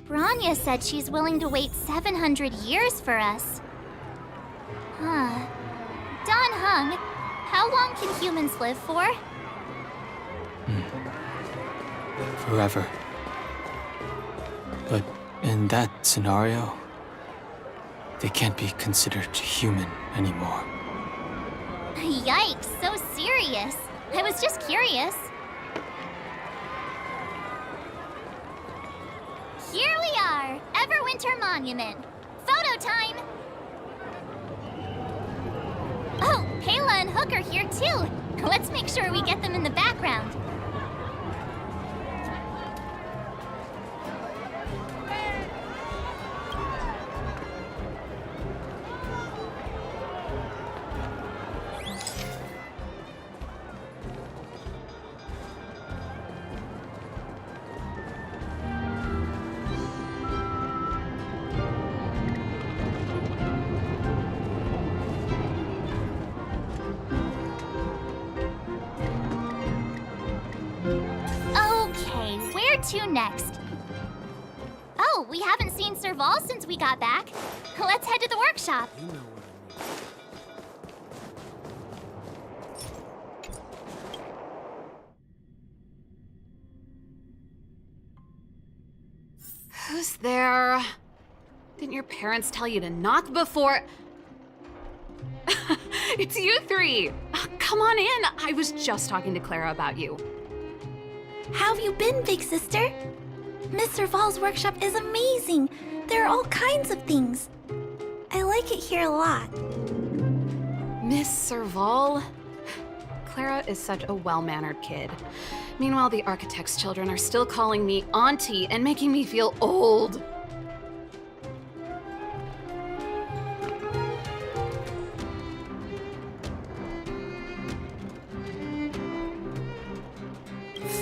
Branya said she's willing to wait 700 years for us. Huh. Don Hung, how long can humans live for? Forever. But in that scenario, they can't be considered human anymore. Yikes, so serious. I was just curious. Here we are, Everwinter Monument. Photo time! Oh, Payla and Hook are here too. Let's make sure we get them in the background. Okay, where to next? Oh, we haven't seen Serval since we got back. Let's head to the workshop. You know what Who's there? Didn't your parents tell you to knock before? It's you three! Come on in! I was just talking to Clara about you. How have you been, big sister? Miss Serval's workshop is amazing. There are all kinds of things. I like it here a lot. Miss Serval? Clara is such a well-mannered kid. Meanwhile, the architect's children are still calling me auntie and making me feel old.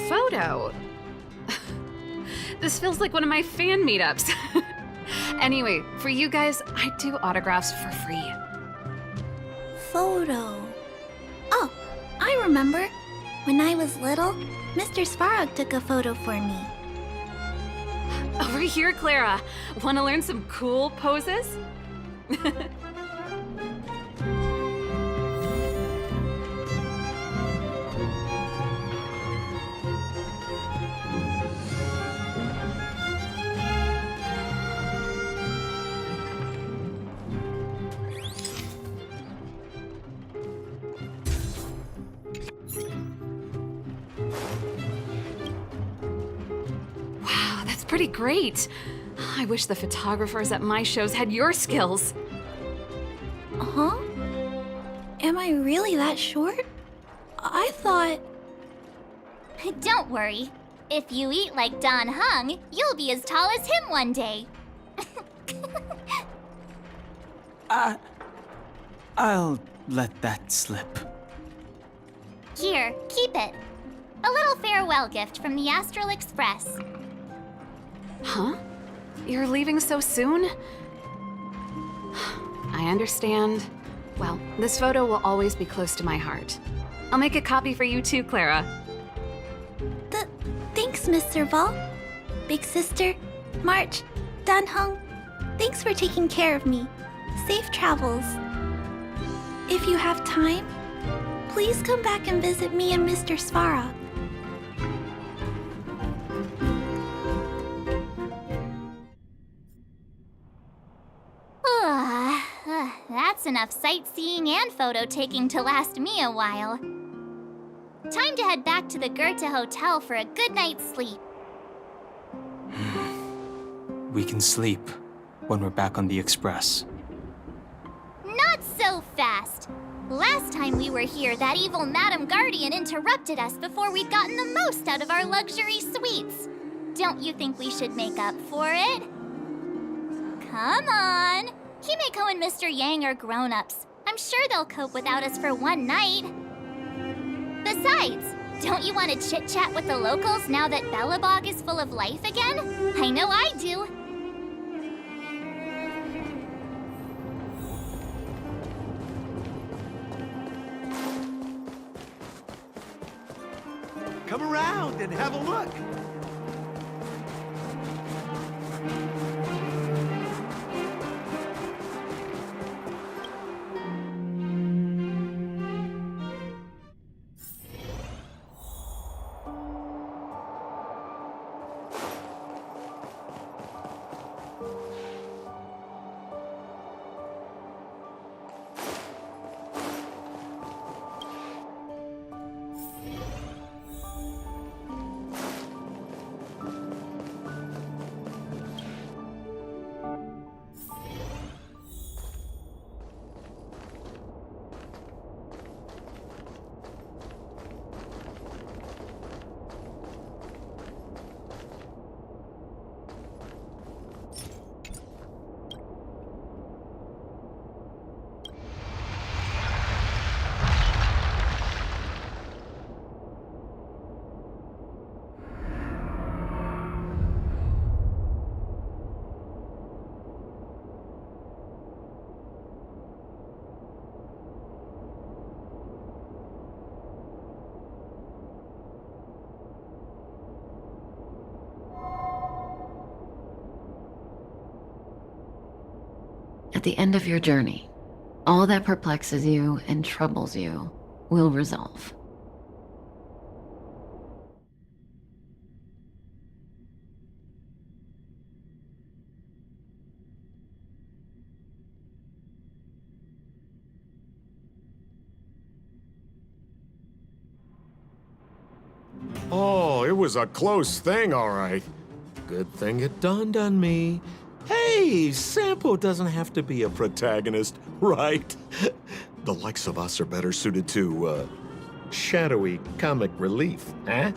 Photo? This feels like one of my fan meetups. Anyway, for you guys, I do autographs for free. Photo. Oh, I remember. When I was little, Mr. Svarog took a photo for me. Over here, Clara. Want to learn some cool poses? Pretty great. I wish the photographers at my shows had your skills. Huh? Am I really that short? I thought... Don't worry. If you eat like Don Hung, you'll be as tall as him one day. I'll let that slip. Here, keep it. A little farewell gift from the Astral Express. Huh? You're leaving so soon? I understand. Well, this photo will always be close to my heart. I'll make a copy for you too, Clara. Thanks, Miss Serval. Big sister, March, Dan Hung, thanks for taking care of me. Safe travels. If you have time, please come back and visit me and Mr. Svarog. That's enough sightseeing and photo taking to last me a while. Time to head back to the Goethe Hotel for a good night's sleep. We can sleep when we're back on the Express. Not so fast! Last time we were here, that evil Madam Guardian interrupted us before we'd gotten the most out of our luxury suites. Don't you think we should make up for it? Come on! Himeko and Mr. Yang are grown-ups. I'm sure they'll cope without us for one night. Besides, don't you want to chit-chat with the locals now that Belobog is full of life again? I know I do. Come around and have a look. the end of your journey, all that perplexes you and troubles you will resolve. Oh, it was a close thing, all right. Good thing it dawned on me. Hey, Sampo doesn't have to be a protagonist, right? The likes of us are better suited to, shadowy comic relief, eh?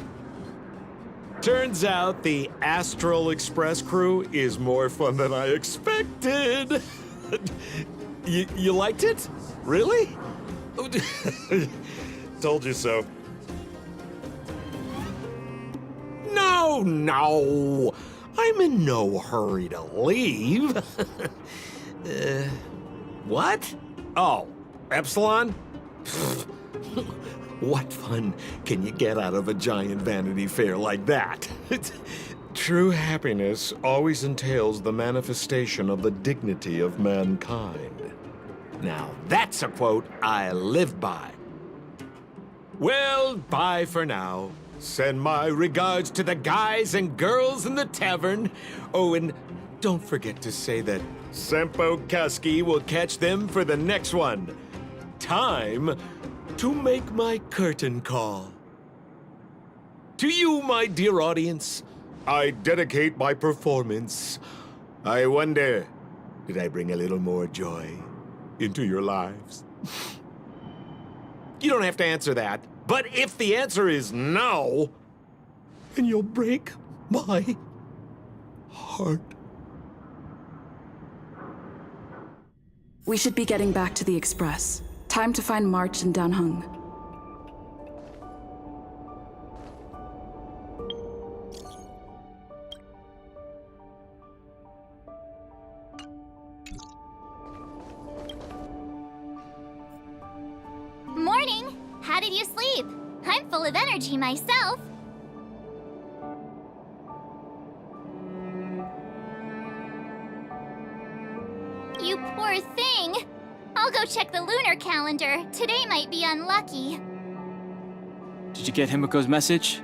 Turns out the Astral Express crew is more fun than I expected. You liked it? Really? Told you so. No, I'm in no hurry to leave. What? Oh, Epsilon? What fun can you get out of a giant Vanity Fair like that? True happiness always entails the manifestation of the dignity of mankind. Now, that's a quote I live by. Well, bye for now. Send my regards to the guys and girls in the tavern. Oh, and don't forget to say that Sampo Kaski will catch them for the next one. Time to make my curtain call. To you, my dear audience, I dedicate my performance. I wonder, did I bring a little more joy into your lives? You don't have to answer that. But if the answer is no, then you'll break my heart. We should be getting back to the Express. Time to find March and Danheng. Morning! How did you sleep? I'm full of energy myself. You poor thing! I'll go check the lunar calendar. Today might be unlucky. Did you get Himiko's message?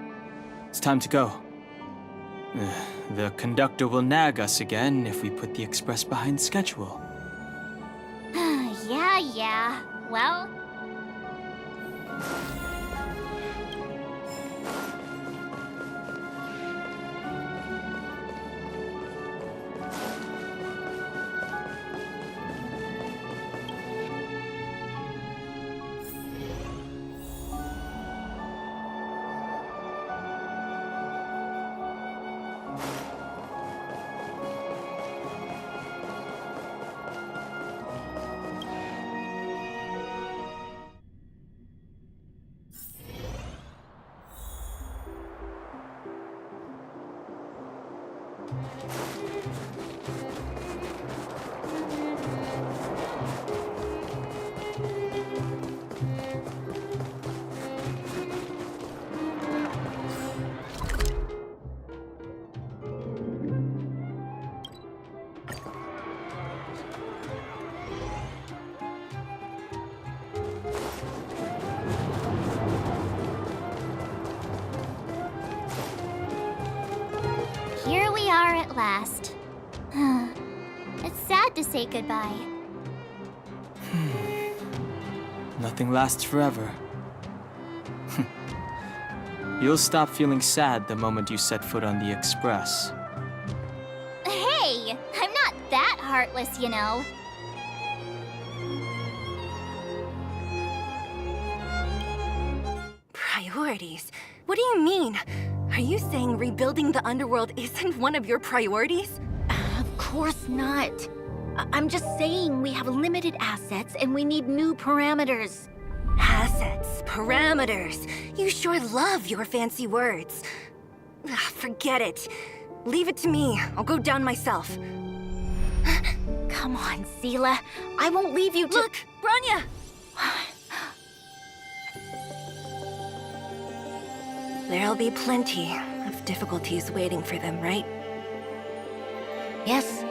It's time to go. The conductor will nag us again if we put the express behind schedule. Yeah. Well... Here we are at last. It's sad to say goodbye. Nothing lasts forever. You'll stop feeling sad the moment you set foot on the express. Hey! I'm not that heartless, you know. Priorities? What do you mean? Are you saying rebuilding the underworld isn't one of your priorities? Of course not. I'm just saying we have limited assets and we need new parameters. Assets, parameters. You sure love your fancy words. Forget it. Leave it to me. I'll go down myself. Come on, Seela. I won't leave you to— Look, Branya! There'll be plenty of difficulties waiting for them, right? Yes.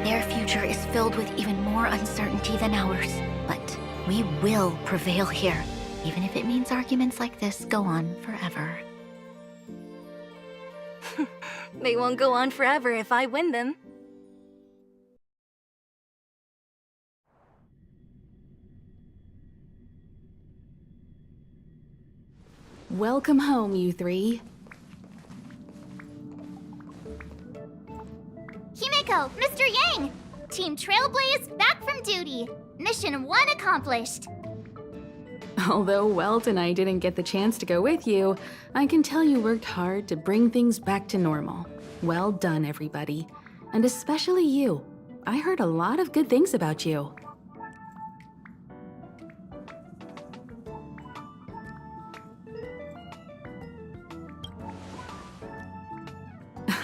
Their future is filled with even more uncertainty than ours. But we will prevail here, even if it means arguments like this go on forever. They won't go on forever if I win them. Welcome home, you three. Himeko, Mr. Yang! Team Trailblaze back from duty. Mission 1 accomplished. Although Welt and I didn't get the chance to go with you, I can tell you worked hard to bring things back to normal. Well done, everybody. And especially you. I heard a lot of good things about you.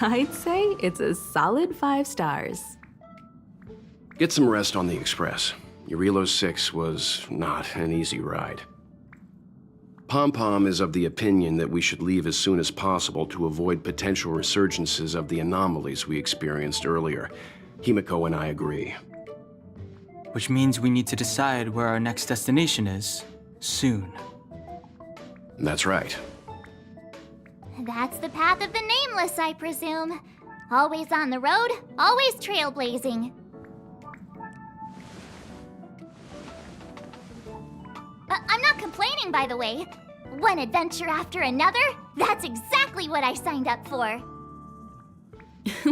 I'd say it's a solid 5 stars. Get some rest on the Express. Eurilo 6 was not an easy ride. Pom-Pom is of the opinion that we should leave as soon as possible to avoid potential resurgences of the anomalies we experienced earlier. Himeko and I agree. Which means we need to decide where our next destination is, soon. That's right. That's the path of the Nameless, I presume. Always on the road, always trailblazing. I'm not complaining, by the way. One adventure after another, that's exactly what I signed up for.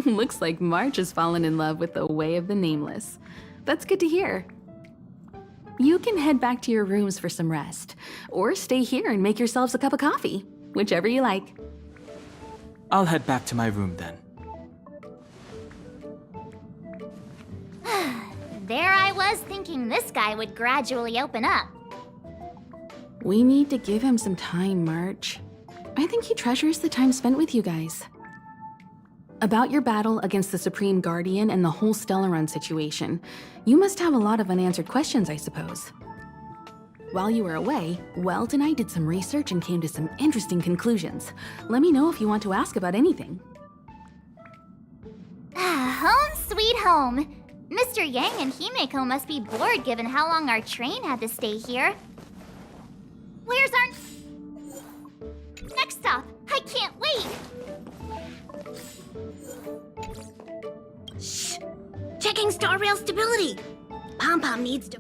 Looks like March has fallen in love with the way of the Nameless. That's good to hear. You can head back to your rooms for some rest, or stay here and make yourselves a cup of coffee, whichever you like. I'll head back to my room then. There I was thinking this guy would gradually open up. We need to give him some time, March. I think he treasures the time spent with you guys. About your battle against the Supreme Guardian and the whole Stellaron situation, you must have a lot of unanswered questions, I suppose. While you were away, Welt and I did some research and came to some interesting conclusions. Let me know if you want to ask about anything. Home sweet home. Mr. Yang and Himeko must be bored given how long our train had to stay here. Where's our next stop? I can't wait! Shh! Checking star rail stability! Pom-Pom needs to...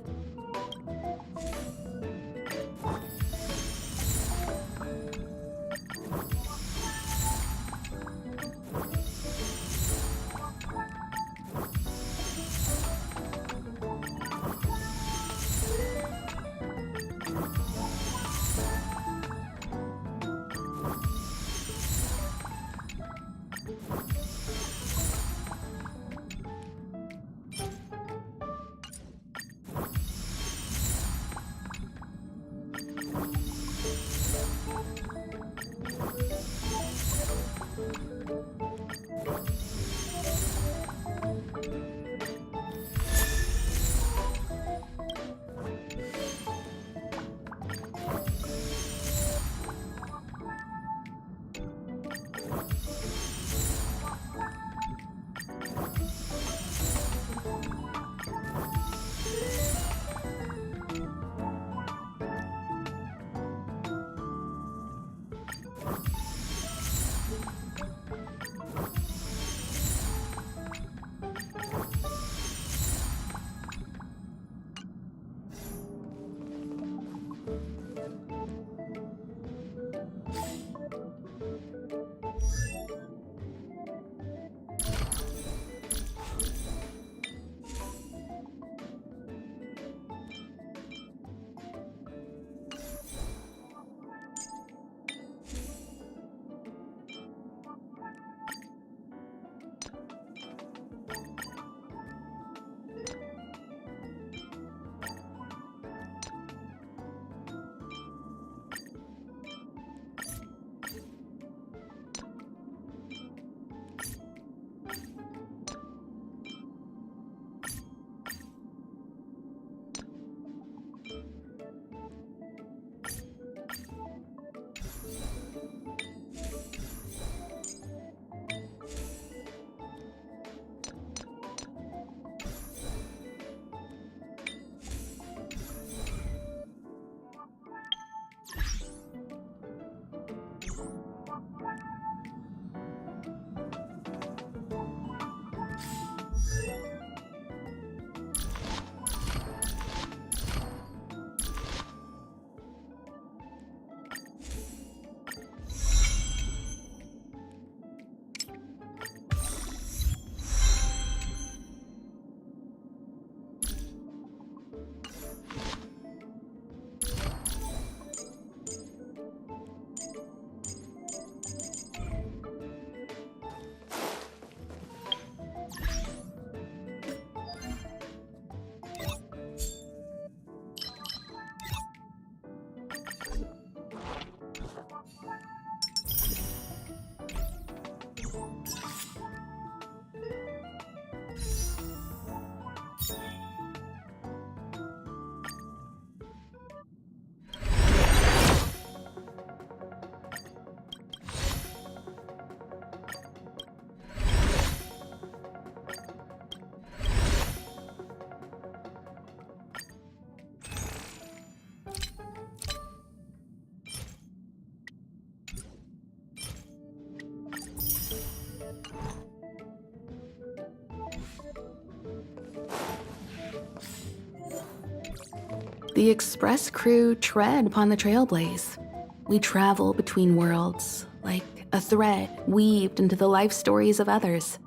The Express crew tread upon the Trailblaze. We travel between worlds, like a thread weaved into the life stories of others.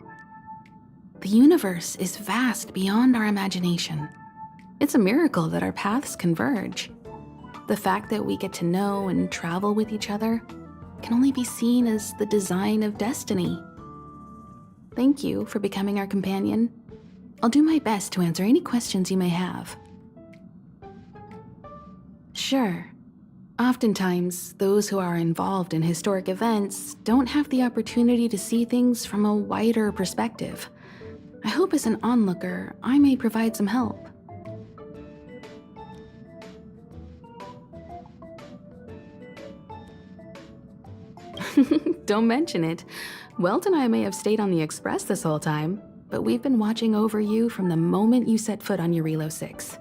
The universe is vast beyond our imagination. It's a miracle that our paths converge. The fact that we get to know and travel with each other can only be seen as the design of destiny. Thank you for becoming our companion. I'll do my best to answer any questions you may have. Sure. Oftentimes, those who are involved in historic events don't have the opportunity to see things from a wider perspective. I hope as an onlooker, I may provide some help. Don't mention it. Welt and I may have stayed on the Express this whole time, but we've been watching over you from the moment you set foot on Eurilo 6.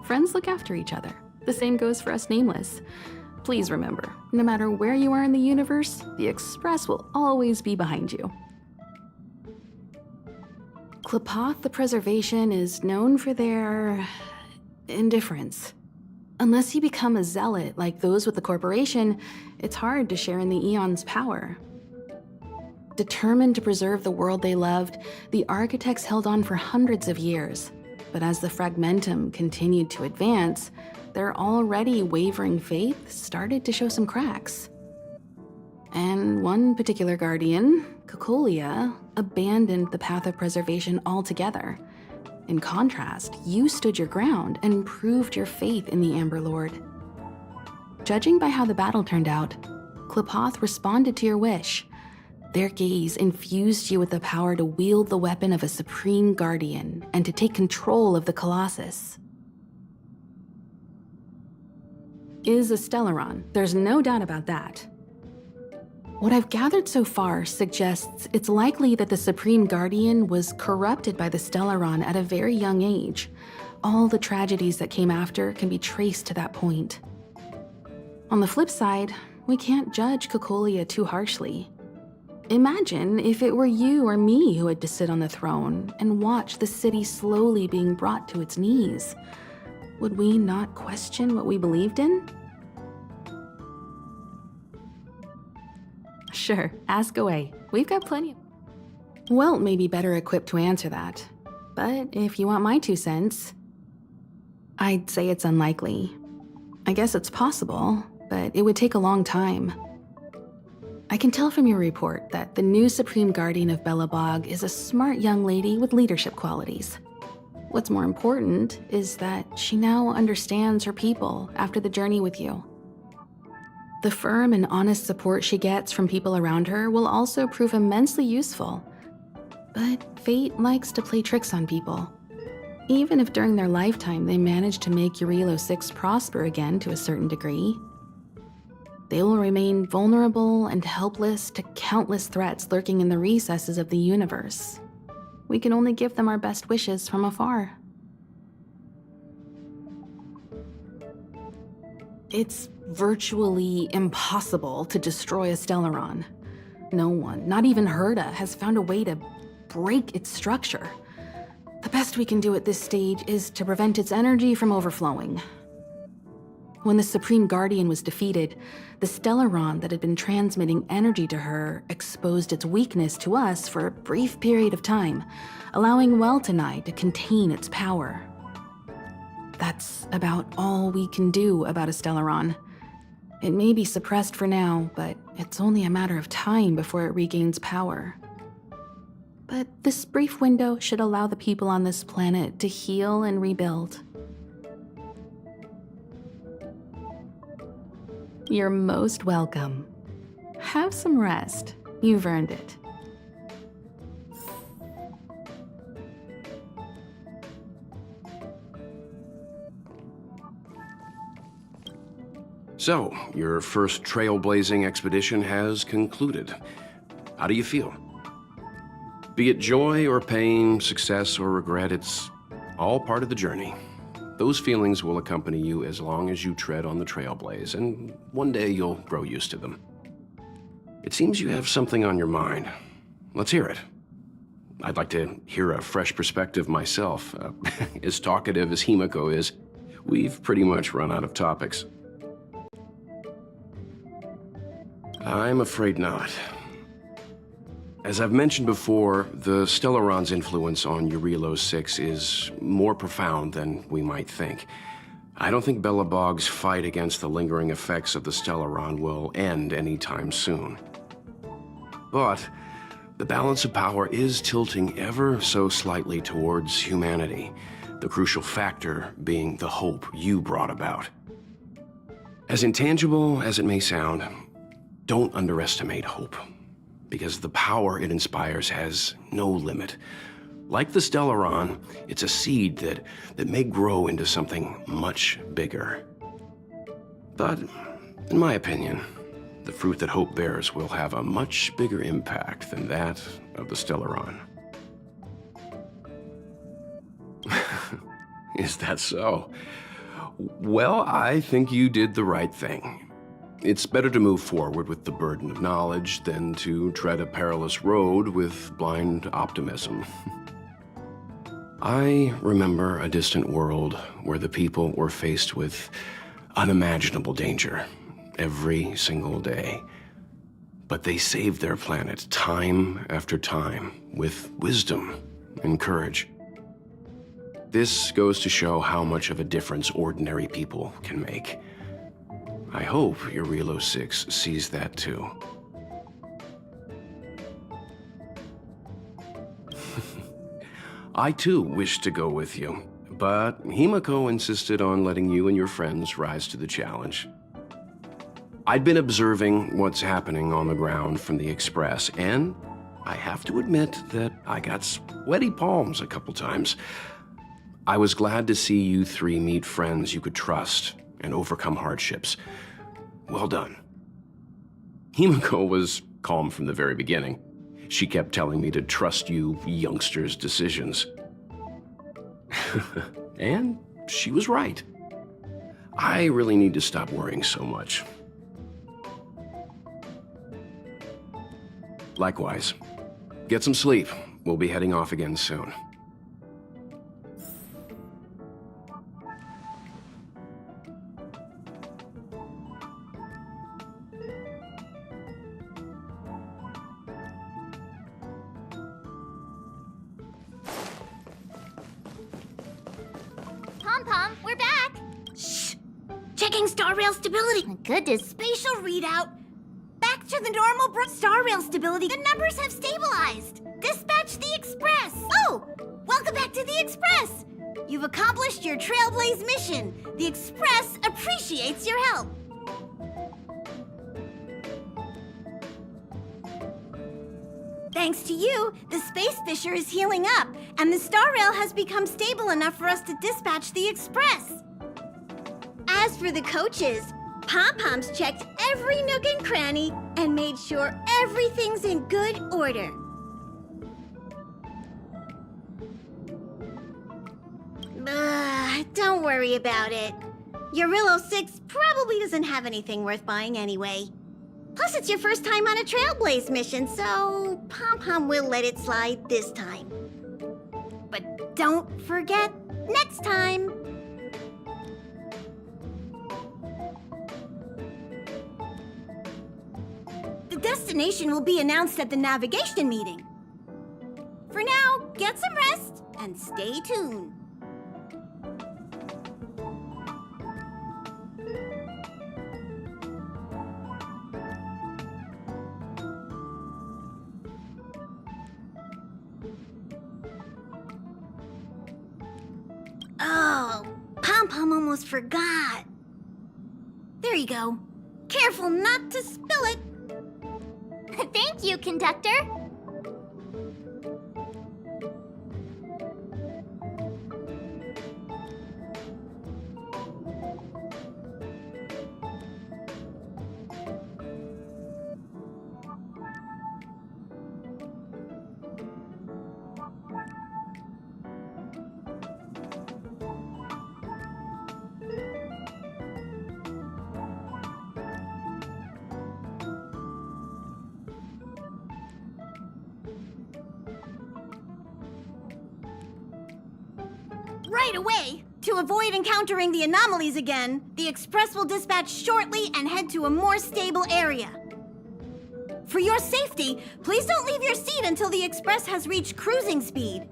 Friends look after each other. The same goes for us Nameless. Please remember, no matter where you are in the universe, the Express will always be behind you. Klapoth the Preservation is known for their indifference. Unless you become a zealot like those with the corporation, it's hard to share in the Eon's power. Determined to preserve the world they loved, the architects held on for hundreds of years. But as the Fragmentum continued to advance, their already wavering faith started to show some cracks. And one particular guardian, Cocolia, abandoned the path of preservation altogether. In contrast, you stood your ground and proved your faith in the Amber Lord. Judging by how the battle turned out, Klapoth responded to your wish. Their gaze infused you with the power to wield the weapon of a supreme guardian and to take control of the Colossus. Is a Stellaron, there's no doubt about that. What I've gathered so far suggests it's likely that the Supreme Guardian was corrupted by the Stellaron at a very young age. All the tragedies that came after can be traced to that point. On the flip side, we can't judge Cocolia too harshly. Imagine if it were you or me who had to sit on the throne and watch the city slowly being brought to its knees. Would we not question what we believed in? Sure, ask away. We've got plenty. Welt may be better equipped to answer that. But if you want my 2 cents, I'd say it's unlikely. I guess it's possible, but it would take a long time. I can tell from your report that the new Supreme Guardian of Belobog is a smart young lady with leadership qualities. What's more important is that she now understands her people after the journey with you. The firm and honest support she gets from people around her will also prove immensely useful. But fate likes to play tricks on people. Even if during their lifetime they manage to make Eurilo 6 prosper again to a certain degree, they will remain vulnerable and helpless to countless threats lurking in the recesses of the universe. We can only give them our best wishes from afar. It's virtually impossible to destroy a Stellaron. No one, not even Herda, has found a way to break its structure. The best we can do at this stage is to prevent its energy from overflowing. When the Supreme Guardian was defeated, the Stellaron that had been transmitting energy to her exposed its weakness to us for a brief period of time, allowing Welt and I to contain its power. That's about all we can do about a Stellaron. It may be suppressed for now, but it's only a matter of time before it regains power. But this brief window should allow the people on this planet to heal and rebuild. You're most welcome. Have some rest. You've earned it. So, your first trailblazing expedition has concluded. How do you feel? Be it joy or pain, success or regret, it's all part of the journey. Those feelings will accompany you as long as you tread on the Trailblaze, and one day you'll grow used to them. It seems you have something on your mind. Let's hear it. I'd like to hear a fresh perspective myself. As talkative as Himiko is, we've pretty much run out of topics. I'm afraid not. As I've mentioned before, the Stellaron's influence on Eurylos 6 is more profound than we might think. I don't think Belobog's fight against the lingering effects of the Stellaron will end anytime soon. But the balance of power is tilting ever so slightly towards humanity, the crucial factor being the hope you brought about. As intangible as it may sound, don't underestimate hope, because the power it inspires has no limit. Like the Stellaron, it's a seed that may grow into something much bigger. But, in my opinion, the fruit that hope bears will have a much bigger impact than that of the Stellaron. Is that so? Well, I think you did the right thing. It's better to move forward with the burden of knowledge than to tread a perilous road with blind optimism. I remember a distant world where the people were faced with unimaginable danger every single day. But they saved their planet time after time with wisdom and courage. This goes to show how much of a difference ordinary people can make. I hope Eurylos 6 sees that too. I too wish to go with you, but Himiko insisted on letting you and your friends rise to the challenge. I'd been observing what's happening on the ground from the Express, and I have to admit that I got sweaty palms a couple times. I was glad to see you three meet friends you could trust and overcome hardships. Well done. Himiko was calm from the very beginning. She kept telling me to trust you youngsters' decisions. And she was right. I really need to stop worrying so much. Likewise. Get some sleep. We'll be heading off again soon. Pom-Pom, we're back! Shh! Checking star rail stability. Goodness. Spatial readout. Back to the normal star rail stability. The numbers have stabilized. Dispatch the Express. Oh! Welcome back to the Express. You've accomplished your Trailblaze mission. The Express appreciates your help. Thanks to you, the space fissure is healing up, and the star rail has become stable enough for us to dispatch the Express. As for the coaches, Pom-Pom's checked every nook and cranny and made sure everything's in good order. Don't worry about it. Eurylos 6 probably doesn't have anything worth buying anyway. Plus, it's your first time on a Trailblaze mission, so Pom-Pom will let it slide this time. But don't forget, next time! The destination will be announced at the navigation meeting. For now, get some rest and stay tuned. Oh, Pom-Pom almost forgot. There you go. Careful not to spill it. Thank you, conductor. Right away, To avoid encountering the anomalies again, the Express will dispatch shortly and head to a more stable area. For your safety, please don't leave your seat until the Express has reached cruising speed.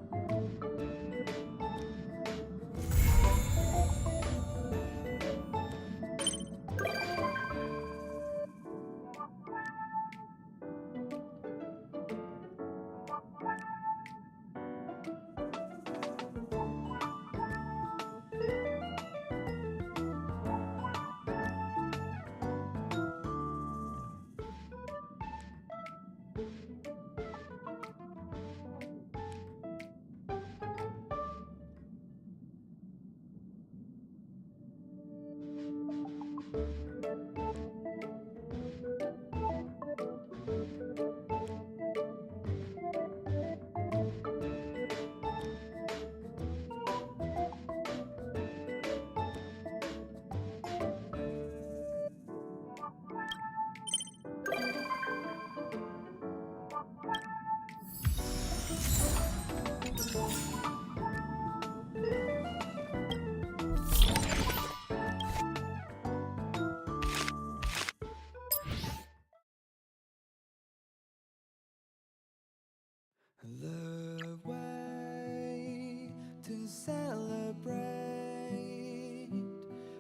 The way to celebrate,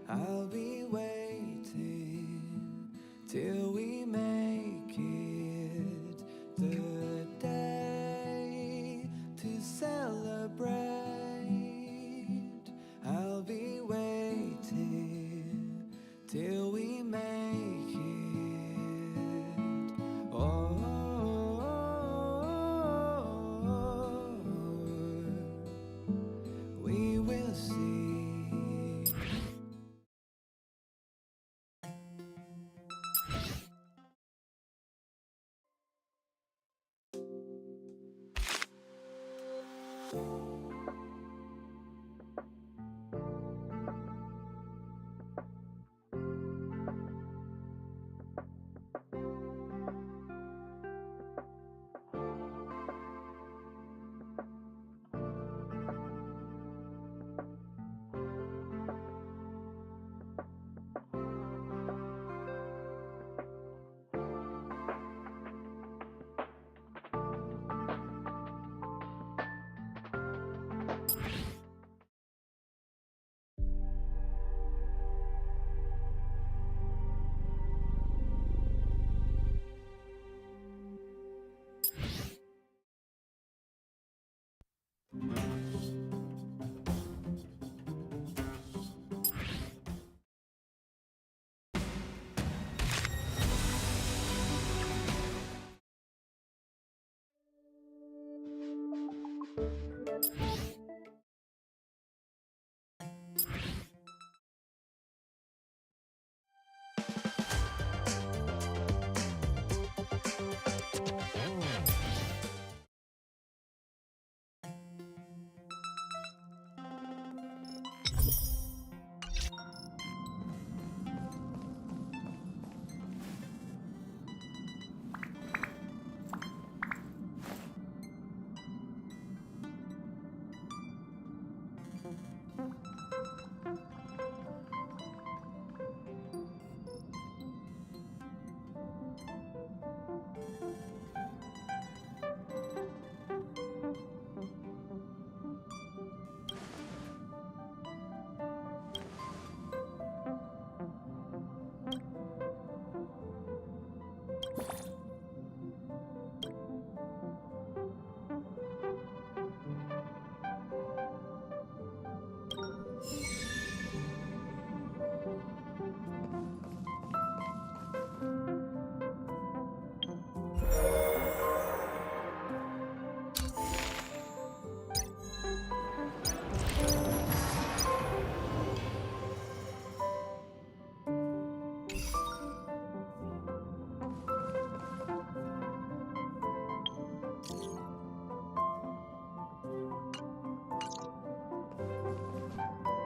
I'll be waiting till we make it. The day to celebrate, I'll be waiting till we make it. Oh, we will see.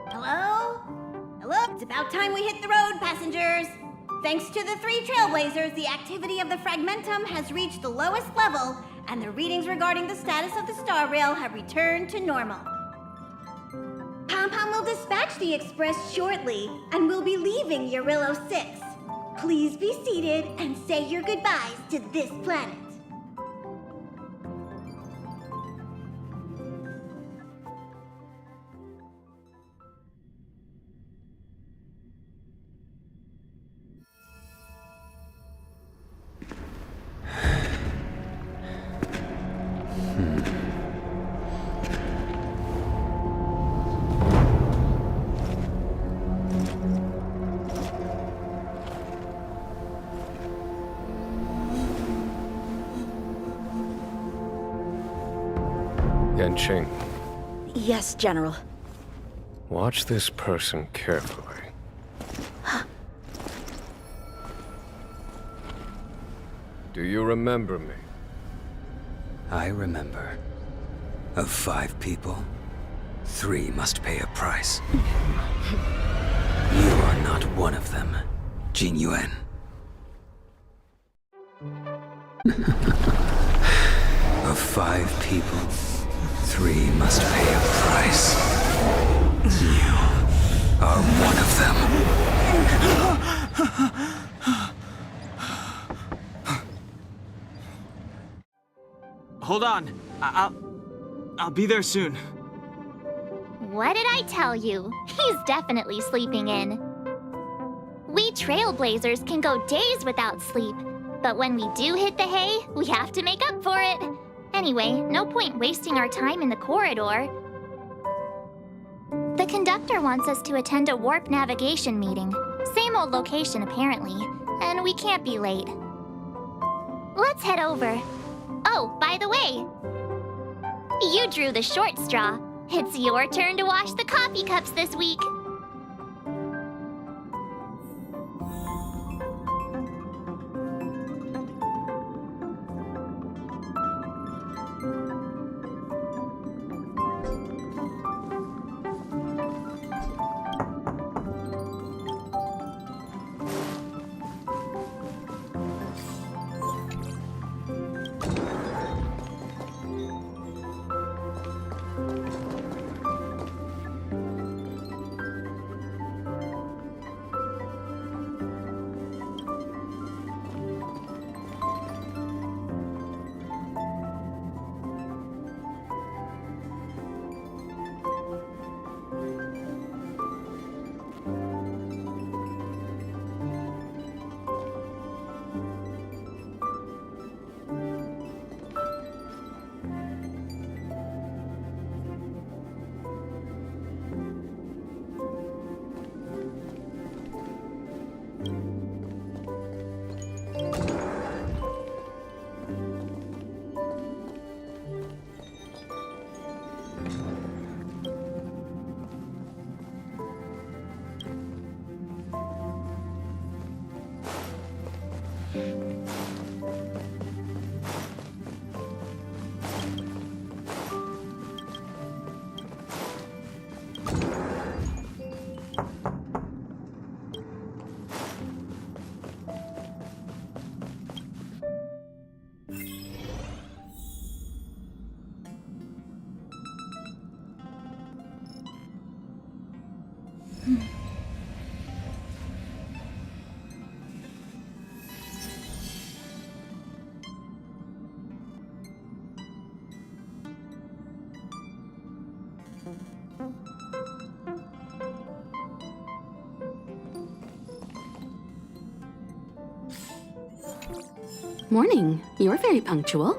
Hello? Hello? It's about time we hit the road, passengers. Thanks to the 3 Trailblazers, the activity of the Fragmentum has reached the lowest level, and the readings regarding the status of the Star Rail have returned to normal. Pom will dispatch the Express shortly, and we'll be leaving Eurillo 6. Please be seated and say your goodbyes to this planet. Yanqing, Yes, General. watch this person carefully. Do you remember me? I remember. Of 5 people, 3 must pay a price. You are not one of them, Jin Yuan. Of 5 people, 3 must pay a price. You are one of them. Hold on. I'll be there soon. What did I tell you? He's definitely sleeping in. We Trailblazers can go days without sleep, but when we do hit the hay, we have to make up for it. Anyway, no point wasting our time in the corridor. The conductor wants us to attend a warp navigation meeting. Same old location, apparently, and we can't be late. Let's head over. Oh, by the way, you drew the short straw. It's your turn to wash the coffee cups this week. Morning. You're very punctual.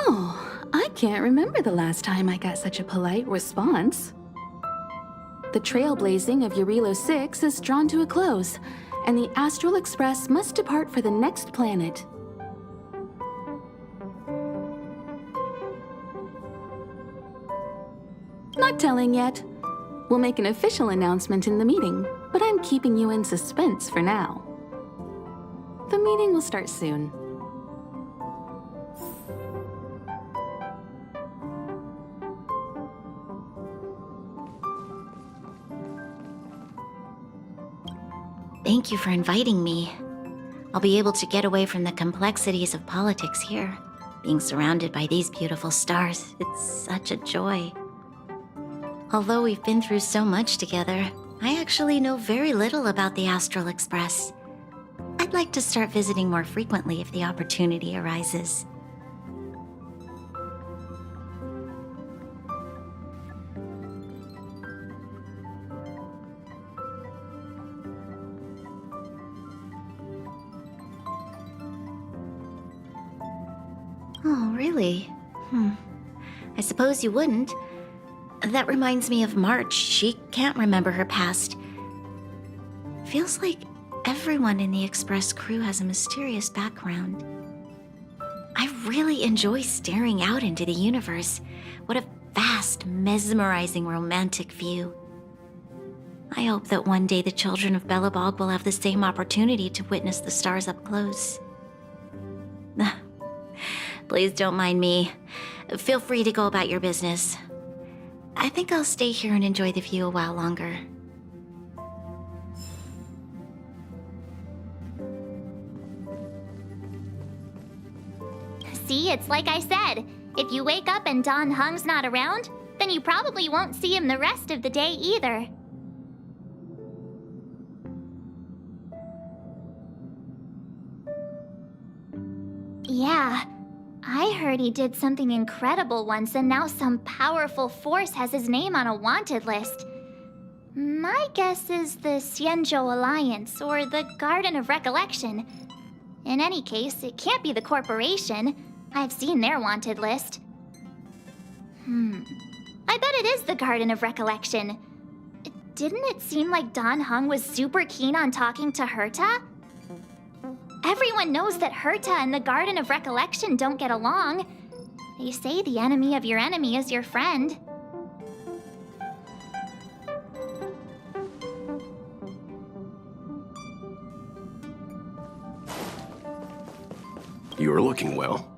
Oh, I can't remember the last time I got such a polite response. The trailblazing of Eurillo 6 is drawn to a close, and the Astral Express must depart for the next planet. Not telling yet. We'll make an official announcement in the meeting, but I'm keeping you in suspense for now. The meeting will start soon. Thank you for inviting me. I'll be able to get away from the complexities of politics here. Being surrounded by these beautiful stars, it's such a joy. Although we've been through so much together, I actually know very little about the Astral Express. I'd like to start visiting more frequently if the opportunity arises. Oh, really? I suppose you wouldn't. That reminds me of March. She can't remember her past. Feels like everyone in the Express crew has a mysterious background. I really enjoy staring out into the universe. What a vast, mesmerizing, romantic view. I hope that one day the children of Belobog will have the same opportunity to witness the stars up close. Please don't mind me. Feel free to go about your business. I think I'll stay here and enjoy the view a while longer. See, it's like I said. If you wake up and Dan Heng's not around, then you probably won't see him the rest of the day either. Yeah, I heard he did something incredible once, and now some powerful force has his name on a wanted list. My guess is the Xianzhou Alliance, or the Garden of Recollection. In any case, it can't be the corporation. I've seen their wanted list. I bet it is the Garden of Recollection. Didn't it seem like Dan Heng was super keen on talking to Herta? Everyone knows that Herta and the Garden of Recollection don't get along. They say the enemy of your enemy is your friend. You're looking well.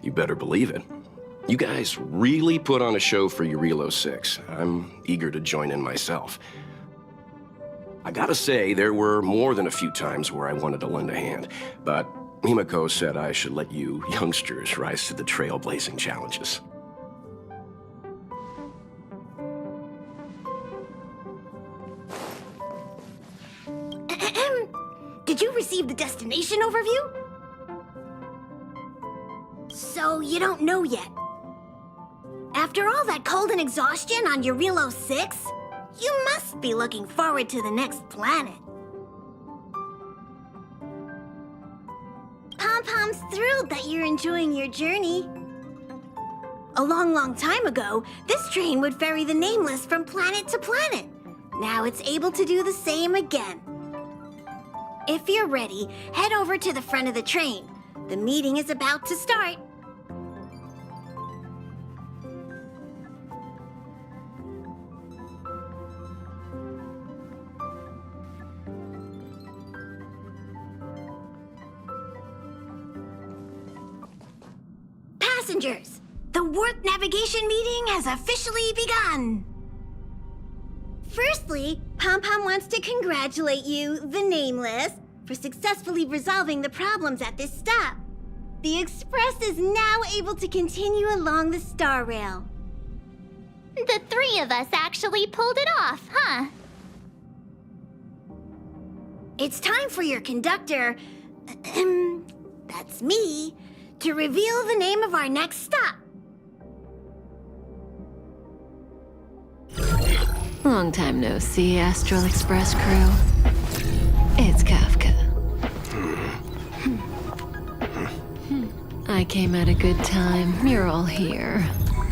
You better believe it. You guys really put on a show for Eurilo 6. I'm eager to join in myself. I gotta say, there were more than a few times where I wanted to lend a hand, but Himiko said I should let you youngsters rise to the trailblazing challenges. Did you receive the destination overview? So you don't know yet. After all that cold and exhaustion on Eurilo 6, you must be looking forward to the next planet. Pom-Pom's thrilled that you're enjoying your journey. A long time ago, this train would ferry the Nameless from planet to planet. Now it's able to do the same again. If you're ready, head over to the front of the train. The meeting is about to start. Passengers, the warp navigation meeting has officially begun. Firstly, Pom-Pom wants to congratulate you, the Nameless, for successfully resolving the problems at this stop. The Express is now able to continue along the Star Rail. The three of us actually pulled it off, huh? It's time for your conductor, that's me, to reveal the name of our next stop. Long time no see, Astral Express crew. It's Kafka. I came at a good time. You're all here.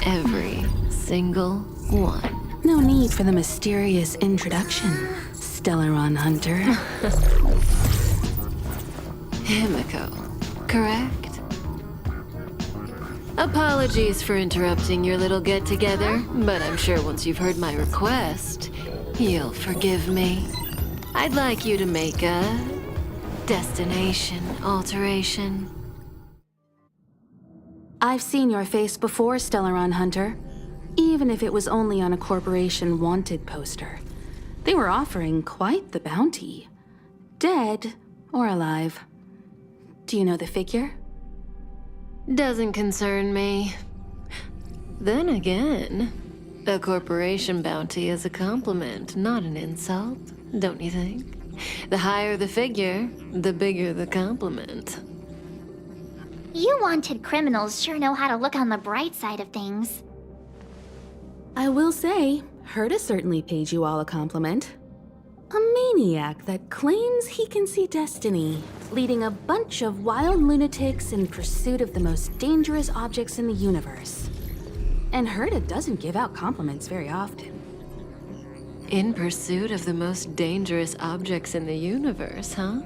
Every single one. No need for the mysterious introduction, Stellaron Hunter. Himiko, correct? Apologies for interrupting your little get-together, but I'm sure once you've heard my request, you'll forgive me. I'd like you to make a destination alteration. I've seen your face before, Stellaron Hunter. Even if it was only on a corporation wanted poster. They were offering quite the bounty. Dead or alive. Do you know the figure? Doesn't concern me. Then again, a corporation bounty is a compliment, not an insult, don't you think? The higher the figure, the bigger the compliment. You wanted criminals sure know how to look on the bright side of things. I will say, Herta certainly paid you all a compliment. A maniac that claims he can see destiny, leading a bunch of wild lunatics in pursuit of the most dangerous objects in the universe. And Herta doesn't give out compliments very often. In pursuit of the most dangerous objects in the universe, huh?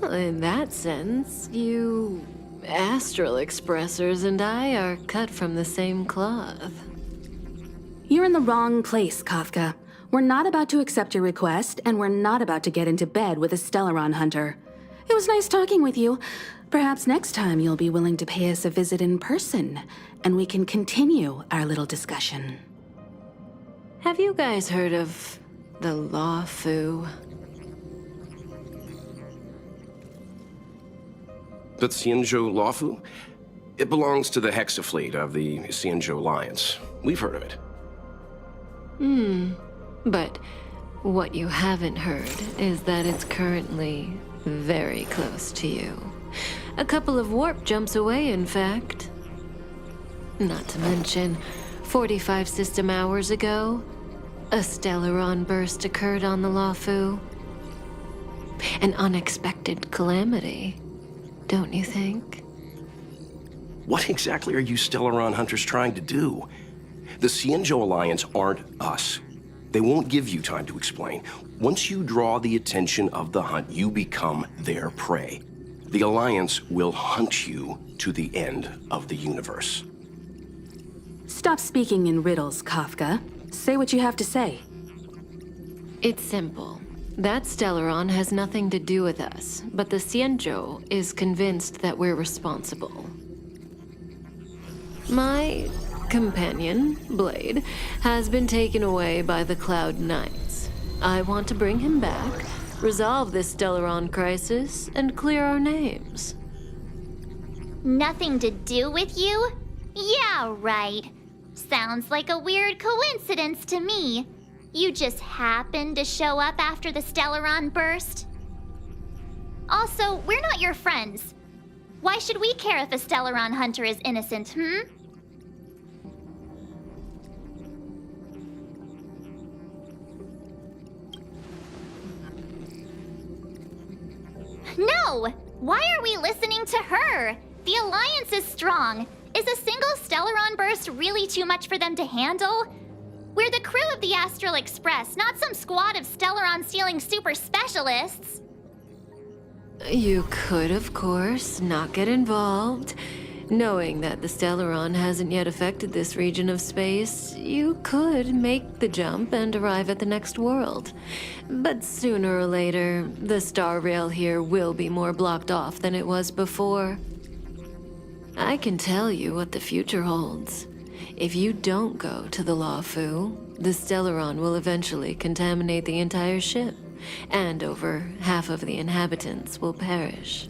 Well, in that sense, you astral expressors and I are cut from the same cloth. You're in the wrong place, Kafka. We're not about to accept your request, and we're not about to get into bed with a Stellaron hunter. It was nice talking with you. Perhaps next time you'll be willing to pay us a visit in person, and we can continue our little discussion. Have you guys heard of the Law Fu? The Xianzhou Lawfu? It belongs to the Hexafleet of the Xianzhou Alliance. We've heard of it. But what you haven't heard is that it's currently very close to you. A couple of warp jumps away, in fact. Not to mention, 45 system hours ago, a Stellaron burst occurred on the Lawfu. An unexpected calamity, don't you think? What exactly are you Stellaron hunters trying to do? The Xianzhou Alliance aren't us. They won't give you time to explain. Once you draw the attention of the hunt, you become their prey. The Alliance will hunt you to the end of the universe. Stop speaking in riddles, Kafka. Say what you have to say. It's simple. That Stellaron has nothing to do with us, but the Xianzhou is convinced that we're responsible. My companion, Blade, has been taken away by the Cloud Knights. I want to bring him back, resolve this Stellaron crisis, and clear our names. Nothing to do with you? Yeah, right. Sounds like a weird coincidence to me. You just happened to show up after the Stellaron burst? Also, we're not your friends. Why should we care if a Stellaron hunter is innocent, No! Why are we listening to her? The Alliance is strong. Is a single Stellaron burst really too much for them to handle? We're the crew of the Astral Express, not some squad of Stellaron-stealing super specialists. You could, of course, not get involved. Knowing that the Stellaron hasn't yet affected this region of space, you could make the jump and arrive at the next world. But sooner or later, the star rail here will be more blocked off than it was before. I can tell you what the future holds. If you don't go to the Lawfu, the Stellaron will eventually contaminate the entire ship, and over half of the inhabitants will perish.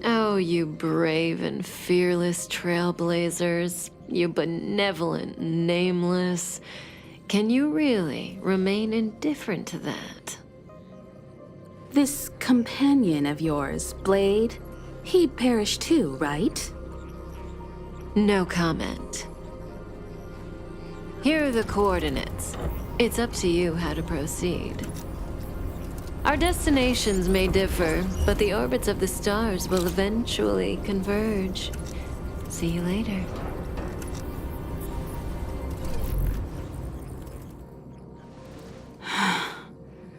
Oh, you brave and fearless trailblazers, you benevolent nameless. Can you really remain indifferent to that? This companion of yours, Blade, he'd perish too, right? No comment. Here are the coordinates. It's up to you how to proceed. Our destinations may differ, but the orbits of the stars will eventually converge. See you later.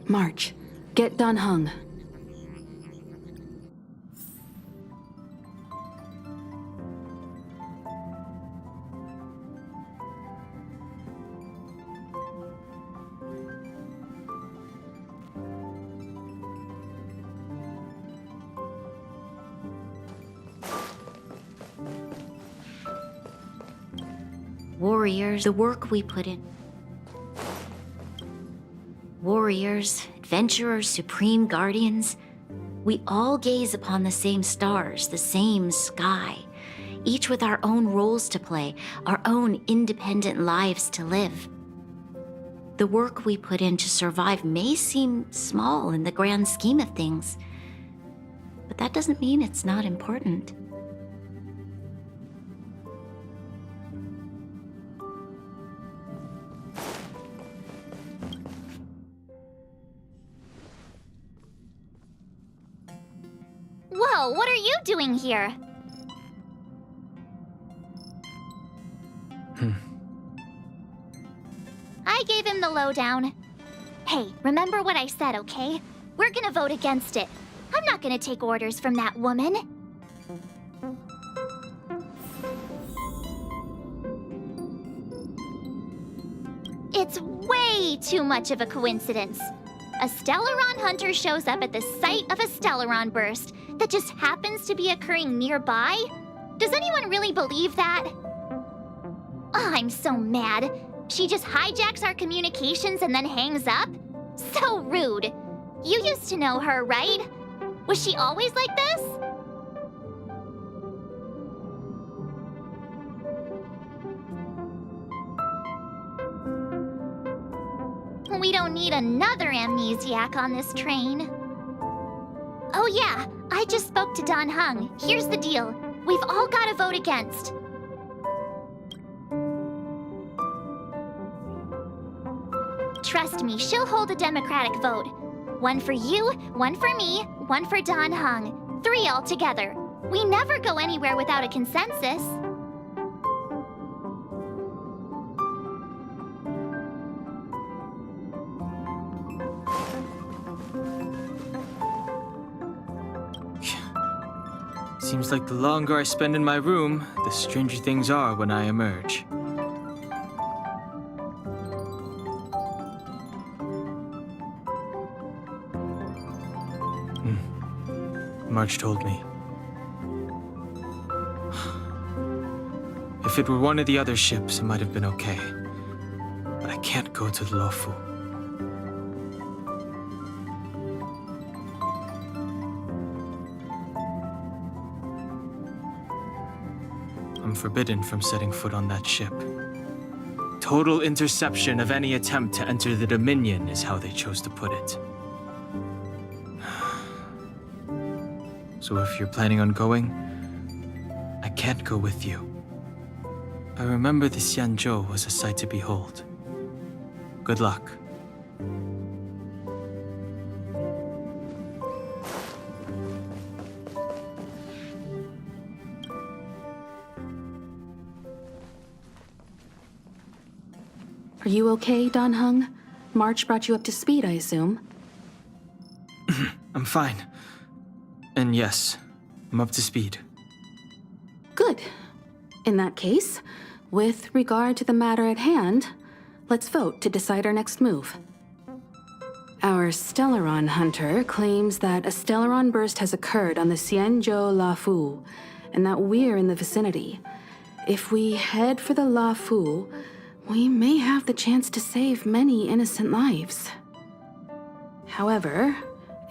March, get Dan Heng. warriors, the work we put in. Warriors, adventurers, supreme guardians. We all gaze upon the same stars, the same sky, each with our own roles to play, our own independent lives to live. The work we put in to survive may seem small in the grand scheme of things, but that doesn't mean it's not important. Whoa, what are you doing here? I gave him the lowdown. Hey, remember what I said, okay? We're gonna vote against it. I'm not gonna take orders from that woman. It's way too much of a coincidence. A Stellaron hunter shows up at the site of a Stellaron burst that just happens to be occurring nearby? Does anyone really believe that? Oh, I'm so mad. She just hijacks our communications and then hangs up? So rude. You used to know her, right? Was she always like this? We don't need another amnesiac on this train. Oh yeah, I just spoke to Dan Heng. Here's the deal. We've all got to vote against. Trust me, she'll hold a democratic vote. One for you, one for me, one for Dan Heng. 3 altogether. We never go anywhere without a consensus. Seems like the longer I spend in my room, the stranger things are when I emerge. March told me. If it were one of the other ships, it might have been okay. But I can't go to the Lofu. I'm forbidden from setting foot on that ship. Total interception of any attempt to enter the Dominion is how they chose to put it. So if you're planning on going, I can't go with you. I remember the Xianzhou was a sight to behold. Good luck. Are you okay, Dan Heng? March brought you up to speed, I assume. I'm fine. And yes, I'm up to speed. Good. In that case, with regard to the matter at hand, let's vote to decide our next move. Our Stellaron hunter claims that a Stellaron burst has occurred on the Xianzhou Lafu, and that we're in the vicinity. If we head for the Lafu, we may have the chance to save many innocent lives. However,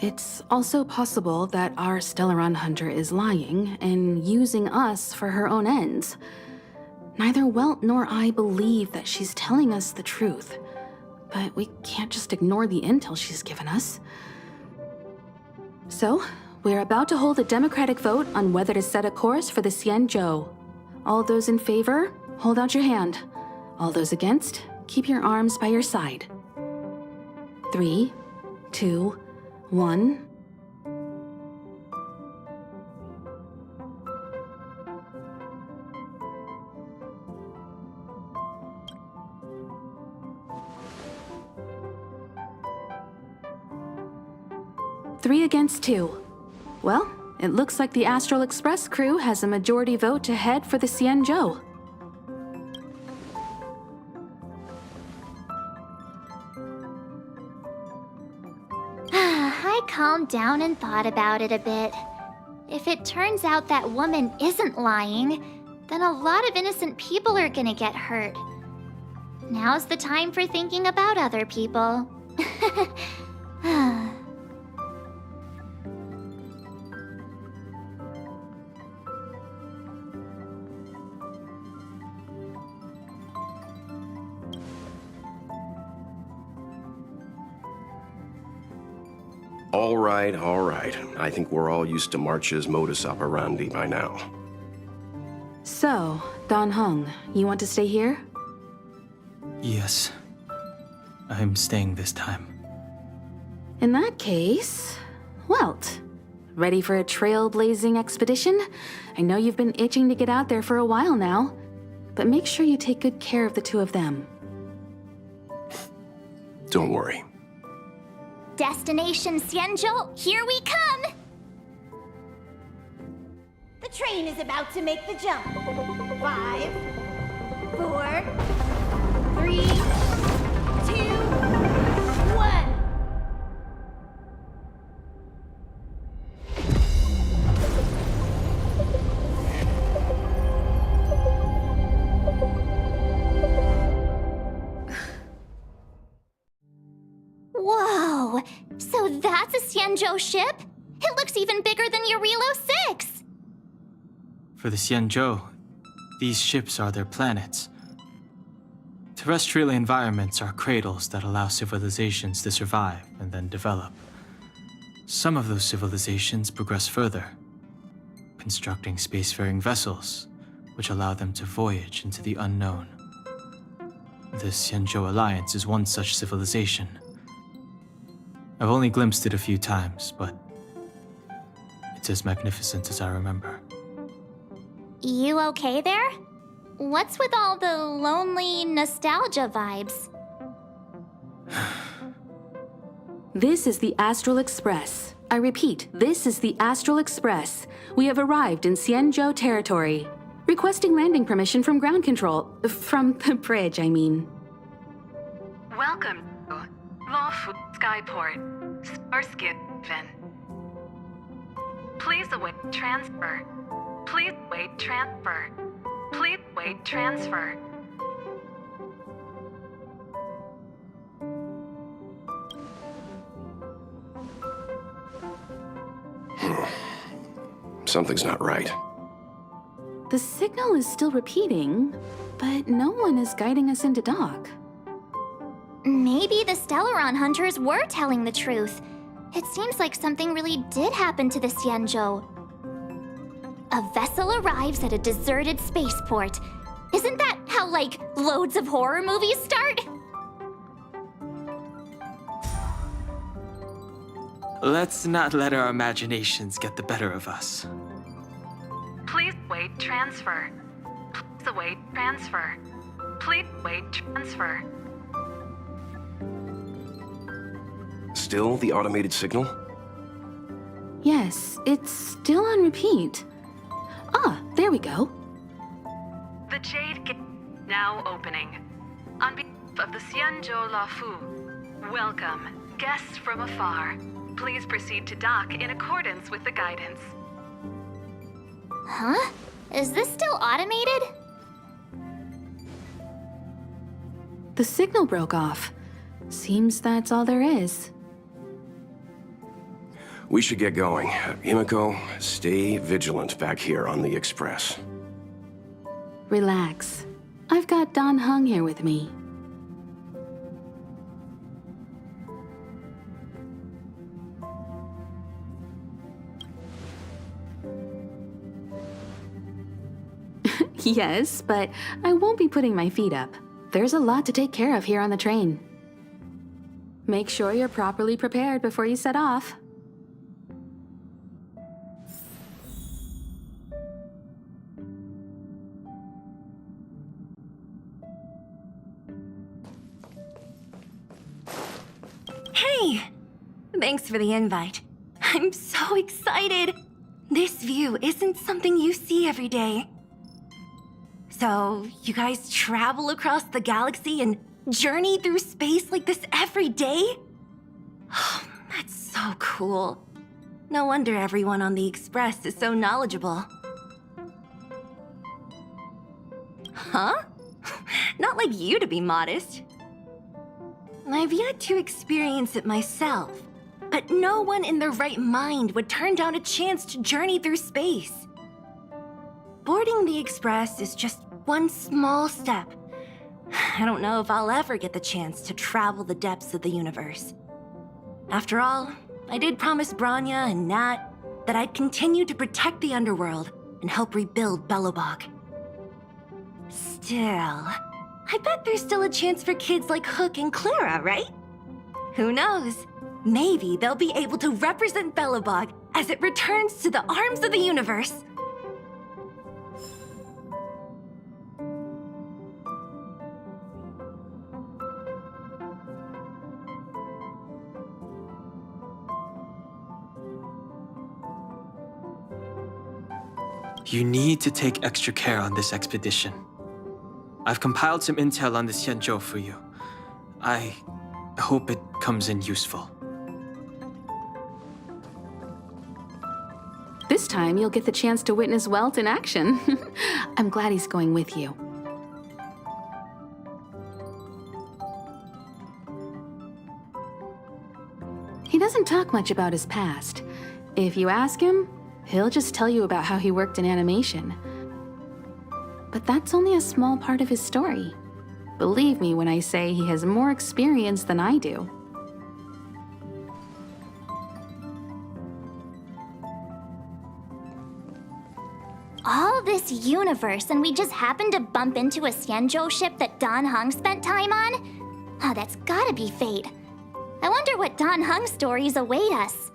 it's also possible that our Stellaron hunter is lying and using us for her own ends. Neither Welt nor I believe that she's telling us the truth, but we can't just ignore the intel she's given us. So, we're about to hold a democratic vote on whether to set a course for the Xianzhou. All those in favor, hold out your hand. All those against, keep your arms by your side. 3, 2, 1. Three against 2. Well, it looks like the Astral Express crew has a majority vote to head for the Xianzhou. I calmed down and thought about it a bit. If it turns out that woman isn't lying, then a lot of innocent people are gonna get hurt. Now's the time for thinking about other people. All right, all right. I think we're all used to March's modus operandi by now. So, Dan Heng, you want to stay here? Yes. I'm staying this time. In that case, Welt, ready for a trailblazing expedition? I know you've been itching to get out there for a while now, but make sure you take good care of the two of them. Don't worry. Destination Xianzhou, here we come! The train is about to make the jump. 5, 4, 3, 2, 1. Whoa! So that's a Xianzhou ship? It looks even bigger than Eurilo 6! For the Xianzhou, these ships are their planets. Terrestrial environments are cradles that allow civilizations to survive and then develop. Some of those civilizations progress further, constructing spacefaring vessels, which allow them to voyage into the unknown. The Xianzhou Alliance is one such civilization. I've only glimpsed it a few times, but it's as magnificent as I remember. You okay there? What's with all the lonely nostalgia vibes? This is the Astral Express. I repeat, this is the Astral Express. We have arrived in Xianzhou territory. Requesting landing permission from ground control. From the bridge, I mean. Welcome to Lawfu Skyport, Starskin. Please await transfer. Please wait transfer. Please wait transfer. Something's not right. The signal is still repeating, but no one is guiding us into dock. Maybe the Stellaron hunters were telling the truth. It seems like something really did happen to the Xianzhou. A vessel arrives at a deserted spaceport. Isn't that how, like, loads of horror movies start? Let's not let our imaginations get the better of us. Please wait transfer. Please await transfer. Please wait transfer. Still the automated signal? Yes, it's still on repeat. Ah, there we go. The Jade Gate now opening. On behalf of the Xianzhou Lawfu, welcome, guests from afar. Please proceed to dock in accordance with the guidance. Huh? Is this still automated? The signal broke off. Seems that's all there is. We should get going. Himiko, stay vigilant back here on the Express. Relax. I've got Dan Heng here with me. Yes, but I won't be putting my feet up. There's a lot to take care of here on the train. Make sure you're properly prepared before you set off. Hey! Thanks for the invite. I'm so excited! This view isn't something you see every day. So, you guys travel across the galaxy and journey through space like this every day? Oh, that's so cool. No wonder everyone on the Express is so knowledgeable. Huh? Not like you to be modest. I've yet to experience it myself, but no one in their right mind would turn down a chance to journey through space. Boarding the Express is just one small step. I don't know if I'll ever get the chance to travel the depths of the universe. After all, I did promise Branya and Nat that I'd continue to protect the underworld and help rebuild Belobog. Still, I bet there's still a chance for kids like Hook and Clara, right? Who knows? Maybe they'll be able to represent Belobog as it returns to the arms of the universe. You need to take extra care on this expedition. I've compiled some intel on the Xianzhou for you. I hope it comes in useful. This time, you'll get the chance to witness Welt in action. I'm glad he's going with you. He doesn't talk much about his past. If you ask him, he'll just tell you about how he worked in animation. But that's only a small part of his story. Believe me when I say he has more experience than I do. All this universe, and we just happened to bump into a Xianzhou ship that Dan Heng spent time on? Oh, that's gotta be fate. I wonder what Dan Heng's stories await us.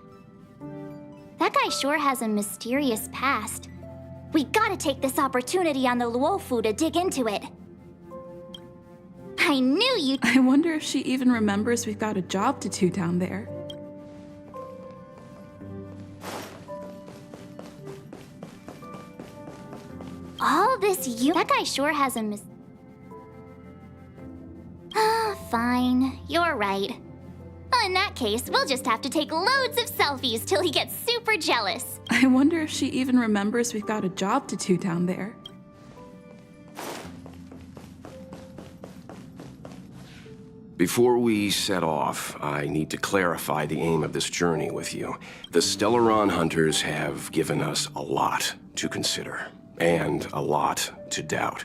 That guy sure has a mysterious past. We gotta take this opportunity on the Luofu to dig into it. I knew you'd— I wonder if she even remembers we've got a job to do down there. All this that guy sure has a fine, you're right. Well, in that case, we'll just have to take loads of selfies till he gets super jealous. I wonder if she even remembers we've got a job to do down there. Before we set off, I need to clarify the aim of this journey with you. The Stellaron hunters have given us a lot to consider, and a lot to doubt.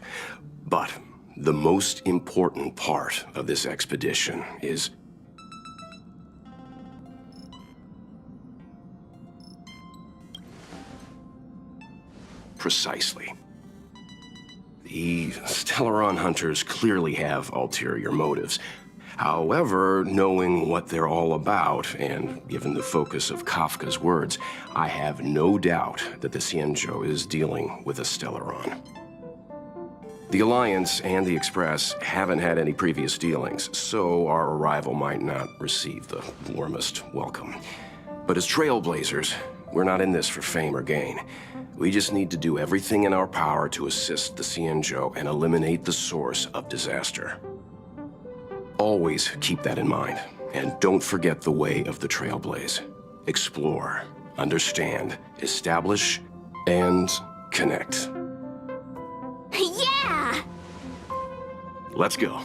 But the most important part of this expedition is precisely. The Stellaron hunters clearly have ulterior motives. However, knowing what they're all about, and given the focus of Kafka's words, I have no doubt that the Xianzhou is dealing with a Stellaron. The Alliance and the Express haven't had any previous dealings, so our arrival might not receive the warmest welcome. But as Trailblazers, we're not in this for fame or gain. We just need to do everything in our power to assist the Xianzhou and eliminate the source of disaster. Always keep that in mind, and don't forget the way of the Trailblaze. Explore, understand, establish, and connect. Yeah! Let's go.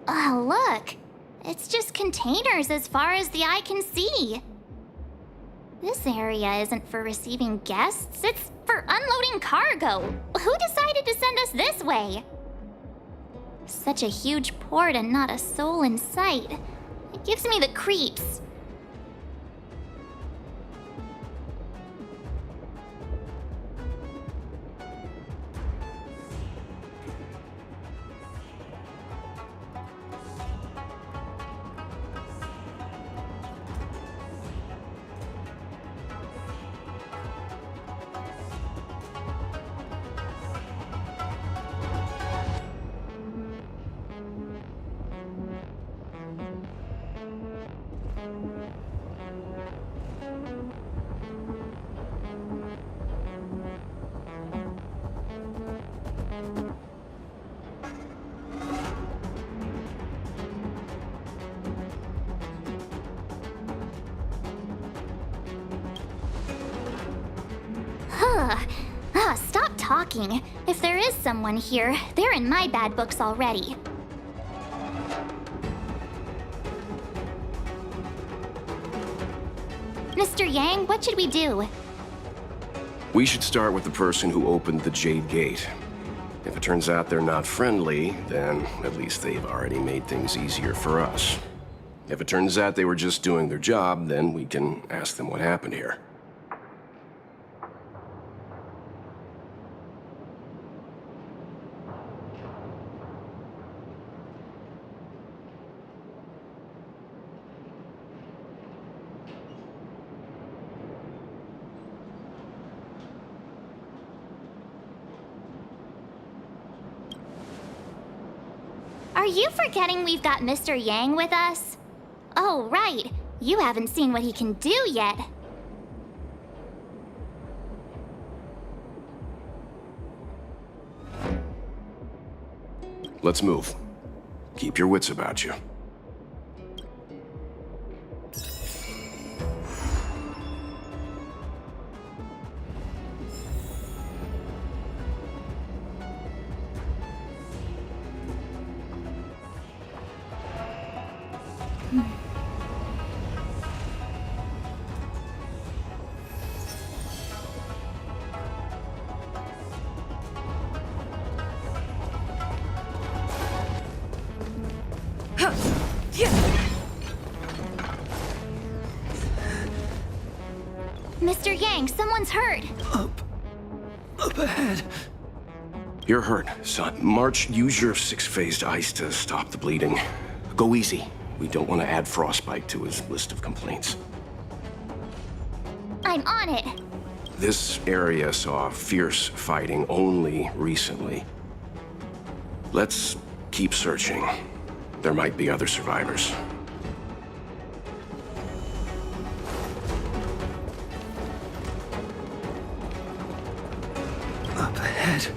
Oh, look! It's just containers as far as the eye can see. This area isn't for receiving guests, it's for unloading cargo. Who decided to send us this way? Such a huge port and not a soul in sight. It gives me the creeps. Stop talking. If there is someone here, they're in my bad books already. Mr. Yang, what should we do? We should start with the person who opened the Jade Gate. If it turns out they're not friendly, then at least they've already made things easier for us. If it turns out they were just doing their job, then we can ask them what happened here. Are you forgetting we've got Mr. Yang with us? Oh, right. You haven't seen what he can do yet. Let's move. Keep your wits about you. Mr. Yang, someone's hurt. Up ahead. You're hurt, son. March, use your six-phased ice to stop the bleeding. Go easy. We don't want to add frostbite to his list of complaints. I'm on it. This area saw fierce fighting only recently. Let's keep searching. There might be other survivors. Up ahead.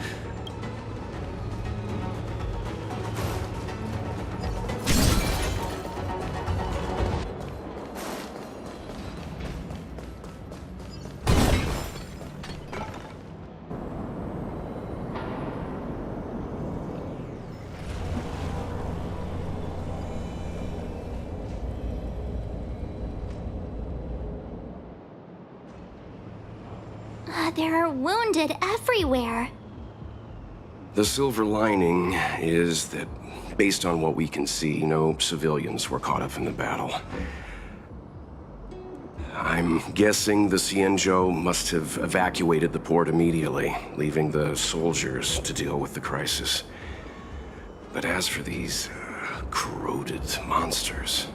There are wounded everywhere. The silver lining is that, based on what we can see, no civilians were caught up in the battle. I'm guessing the Xianzhou must have evacuated the port immediately, leaving the soldiers to deal with the crisis. But as for these corroded monsters...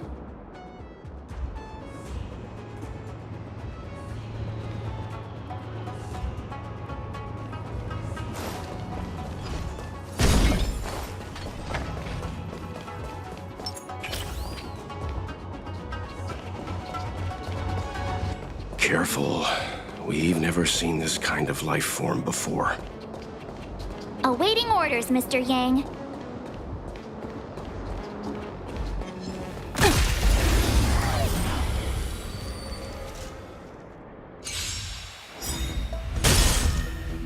Careful. We've never seen this kind of life form before. Awaiting orders, Mr. Yang.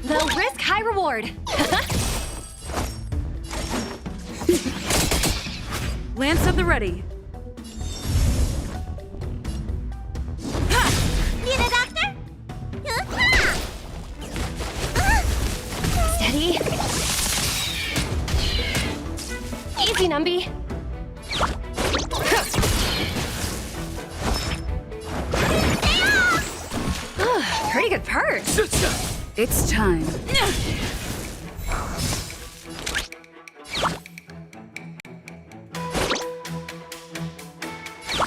Low risk, high reward. Lance at the ready. Need a doctor? Steady. Easy, Numby. Pretty good perk. It's time.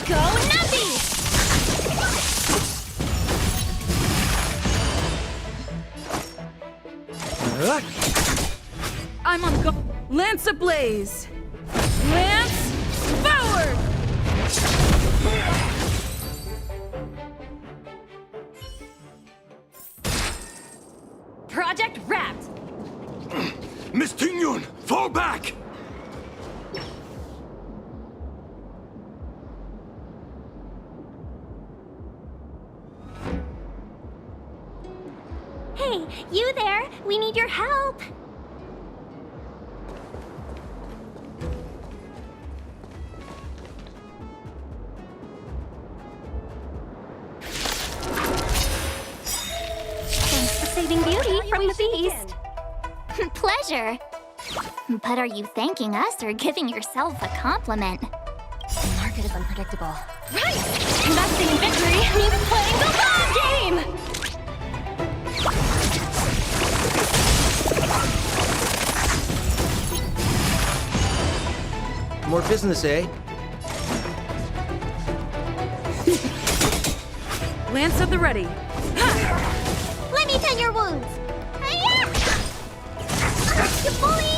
Go Numby! I'm on go. Lance ablaze. Lance forward! Project wrapped. Miss Tingyun, fall back! Hey, We need your help. Thanks for saving Beauty from the beast. Pleasure. But are you thanking us or giving yourself a compliment? The market is unpredictable. Right! Investing in victory means playing the long game! More business, eh? Lance at the ready. Let me tend your wounds. You bully!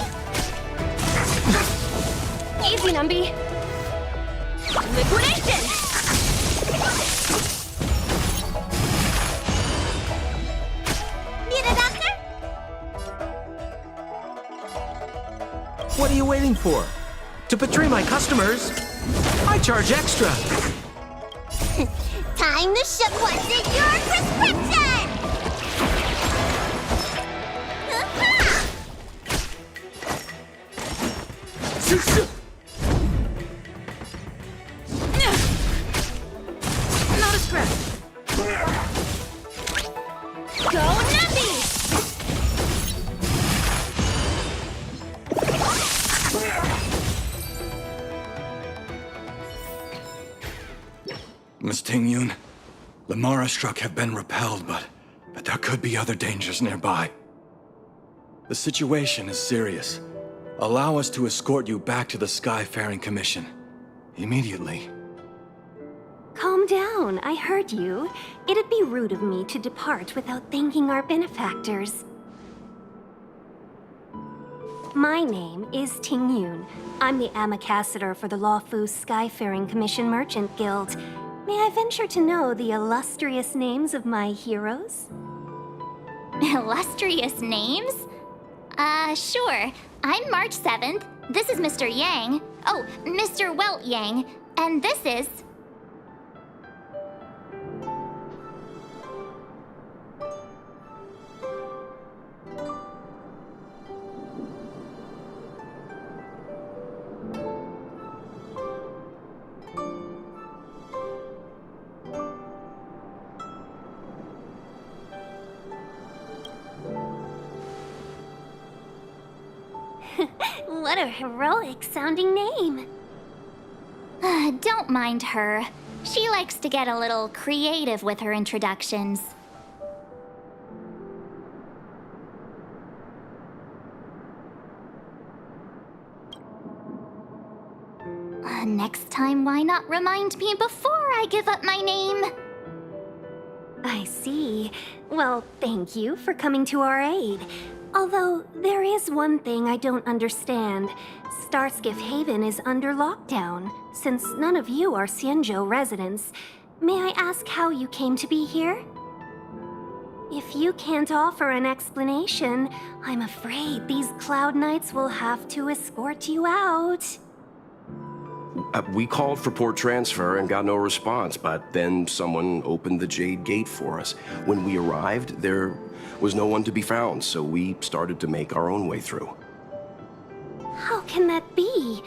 Easy, Numby. Liquidation! Need a doctor? What are you waiting for? To betray my customers, I charge extra. Time to ship what's in your prescription! Not a scratch. Go Numby! Miss Ting-Yun, the Mara struck have been repelled, but there could be other dangers nearby. The situation is serious. Allow us to escort you back to the Skyfaring Commission. Immediately. Calm down, I heard you. It'd be rude of me to depart without thanking our benefactors. My name is Ting-Yun. I'm the ambassador for the Lawfu Skyfaring Commission Merchant Guild. May I venture to know the illustrious names of my heroes? Illustrious names? Sure. I'm March 7th. This is Mr. Yang. Oh, Mr. Welt Yang. And this is... What a heroic-sounding name. Don't mind her. She likes to get a little creative with her introductions. Next time, why not remind me before I give up my name? I see. Well, thank you for coming to our aid. Although, there is one thing I don't understand. Starskiff Haven is under lockdown. Since none of you are Xianzhou residents, may I ask how you came to be here? If you can't offer an explanation, I'm afraid these Cloud Knights will have to escort you out. We called for port transfer and got no response, but then someone opened the Jade Gate for us. When we arrived, there was no one to be found, so we started to make our own way through. How can that be?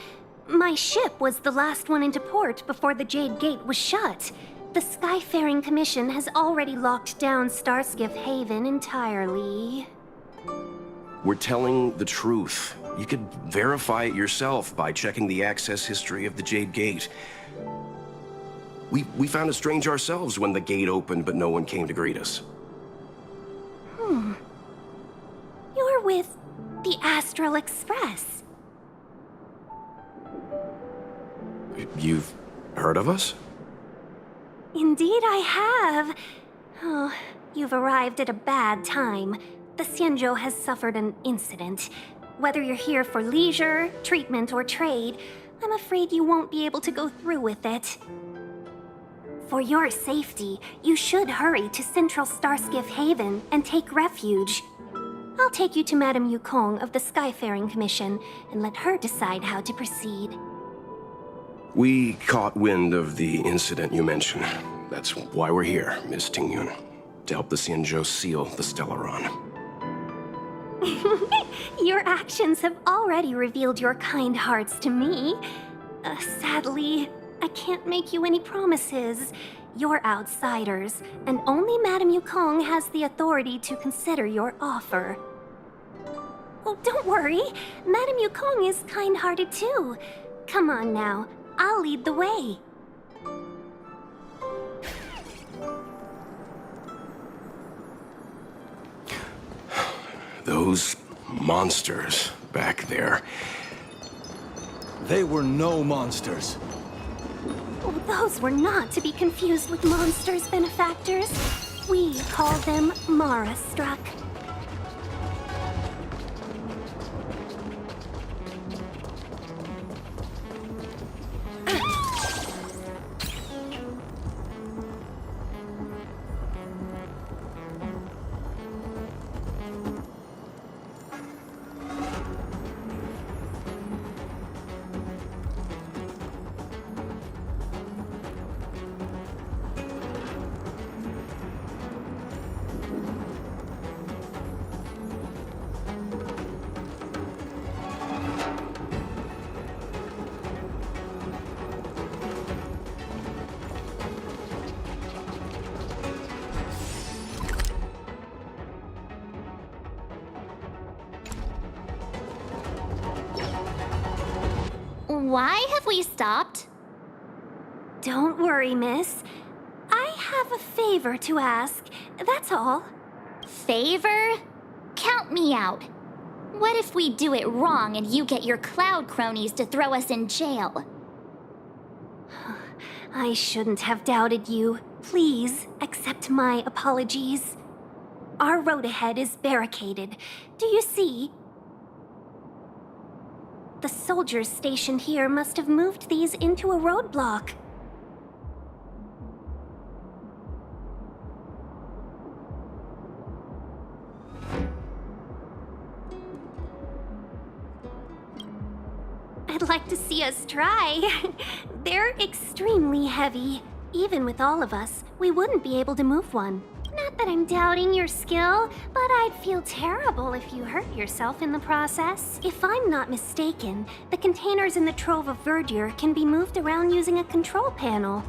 My ship was the last one into port before the Jade Gate was shut. The Skyfaring Commission has already locked down Starskiff Haven entirely. We're telling the truth. You could verify it yourself by checking the access history of the Jade Gate. We found it strange ourselves when the gate opened, but no one came to greet us. You're with the Astral Express. You've heard of us? Indeed I have. Oh, you've arrived at a bad time. The Xianzhou has suffered an incident. Whether you're here for leisure, treatment, or trade, I'm afraid you won't be able to go through with it. For your safety, you should hurry to Central Starskiff Haven and take refuge. I'll take you to Madame Yukong of the Skyfaring Commission and let her decide how to proceed. We caught wind of the incident you mentioned. That's why we're here, Miss Ting-Yun. To help the Xianzhou seal the Stellaron. Your actions have already revealed your kind hearts to me. Sadly, I can't make you any promises. You're outsiders, and only Madame Yukong has the authority to consider your offer. Oh, don't worry. Madame Yukong is kind-hearted too. Come on now, I'll lead the way. Those monsters back there. They were no monsters. Oh, those were not to be confused with monsters, benefactors. We call them Mara-struck. Why have we stopped? Don't worry, miss. I have a favor to ask, that's all. Favor? Count me out. What if we do it wrong and you get your cloud cronies to throw us in jail? I shouldn't have doubted you. Please, accept my apologies. Our road ahead is barricaded. Do you see? The soldiers stationed here must have moved these into a roadblock. I'd like to see us try. They're extremely heavy. Even with all of us, we wouldn't be able to move one. Not that I'm doubting your skill, but I'd feel terrible if you hurt yourself in the process. If I'm not mistaken, the containers in the Trove of Verdure can be moved around using a control panel.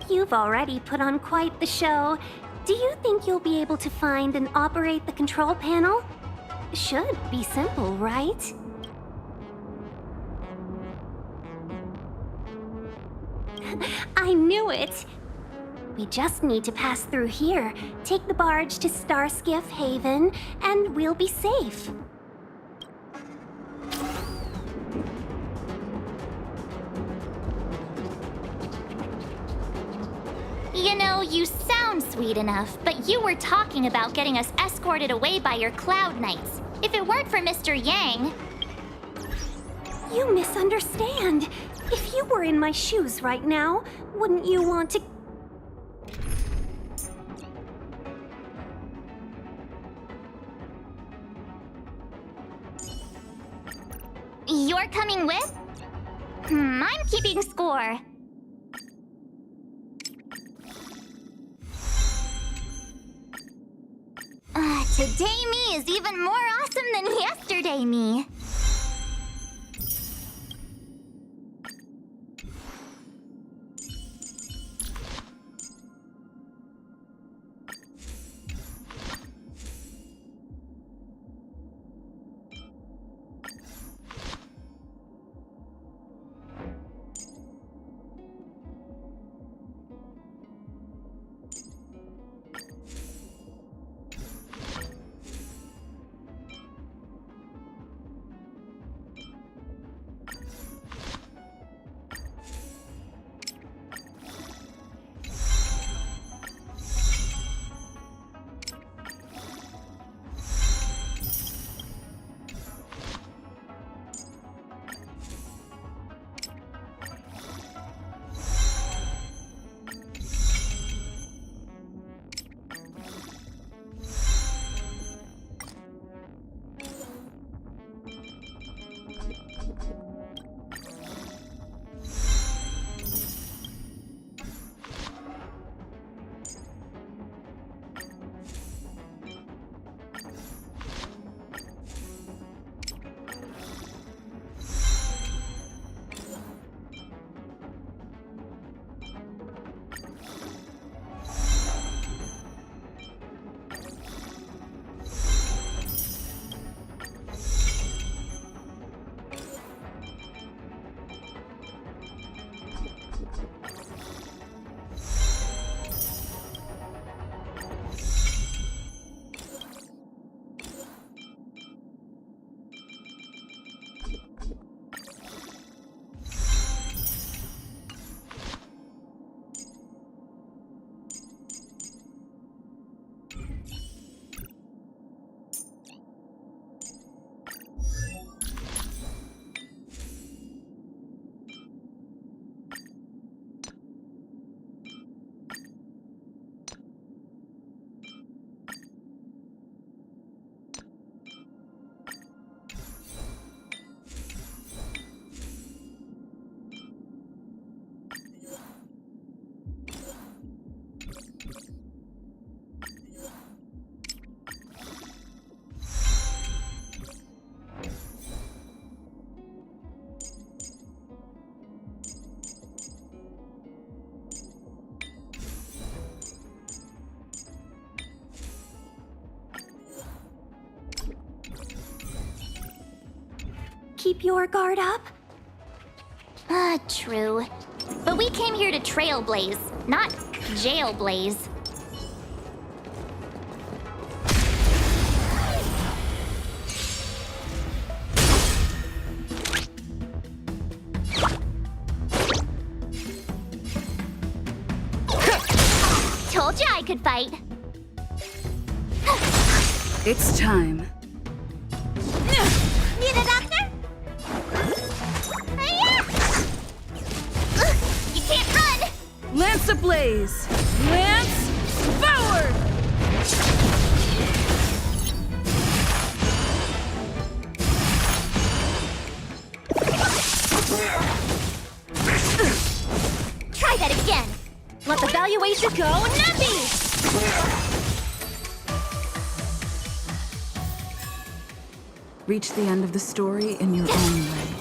You've already put on quite the show. Do you think you'll be able to find and operate the control panel? Should be simple, right? I knew it! We just need to pass through here, take the barge to Starskiff Haven, and we'll be safe. You know, you sound sweet enough, but you were talking about getting us escorted away by your Cloud Knights. If it weren't for Mr. Yang... You misunderstand. If you were in my shoes right now, wouldn't you want to... You're coming with? I'm keeping score. Today me is even more awesome than yesterday me. keep your guard up? True. But we came here to Trailblaze, not Jailblaze. Told you I could fight. It's time. Need a doctor? You can't run! Lance ablaze! Lance forward! Try that again. Let the valuation go nuppy! Reach the end of the story in your own way.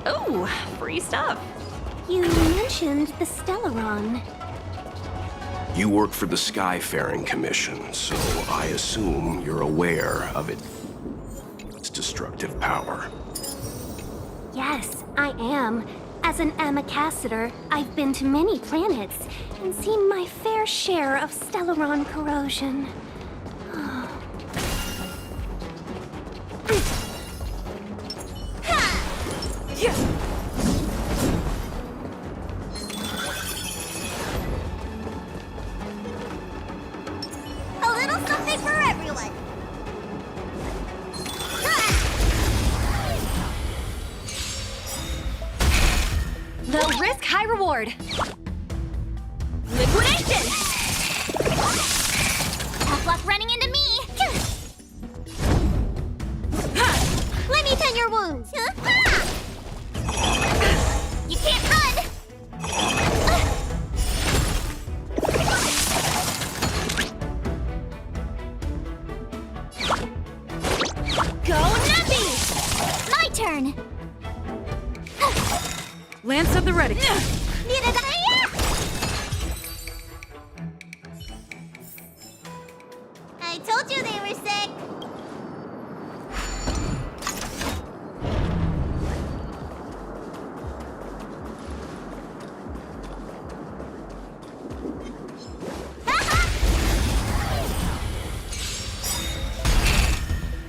Oh, free stuff. You mentioned the Stellaron. You work for the Skyfaring Commission, so I assume you're aware of its destructive power. Yes, I am. As an ambassador, I've been to many planets and seen my fair share of Stellaron corrosion. A little something for everyone. Low risk, high reward. Liquidation! Tough luck running into me. Let me tend your wounds. You can't run. Go nuppy! My turn. Lance at the ready. Need a doctor? I told you they were sick.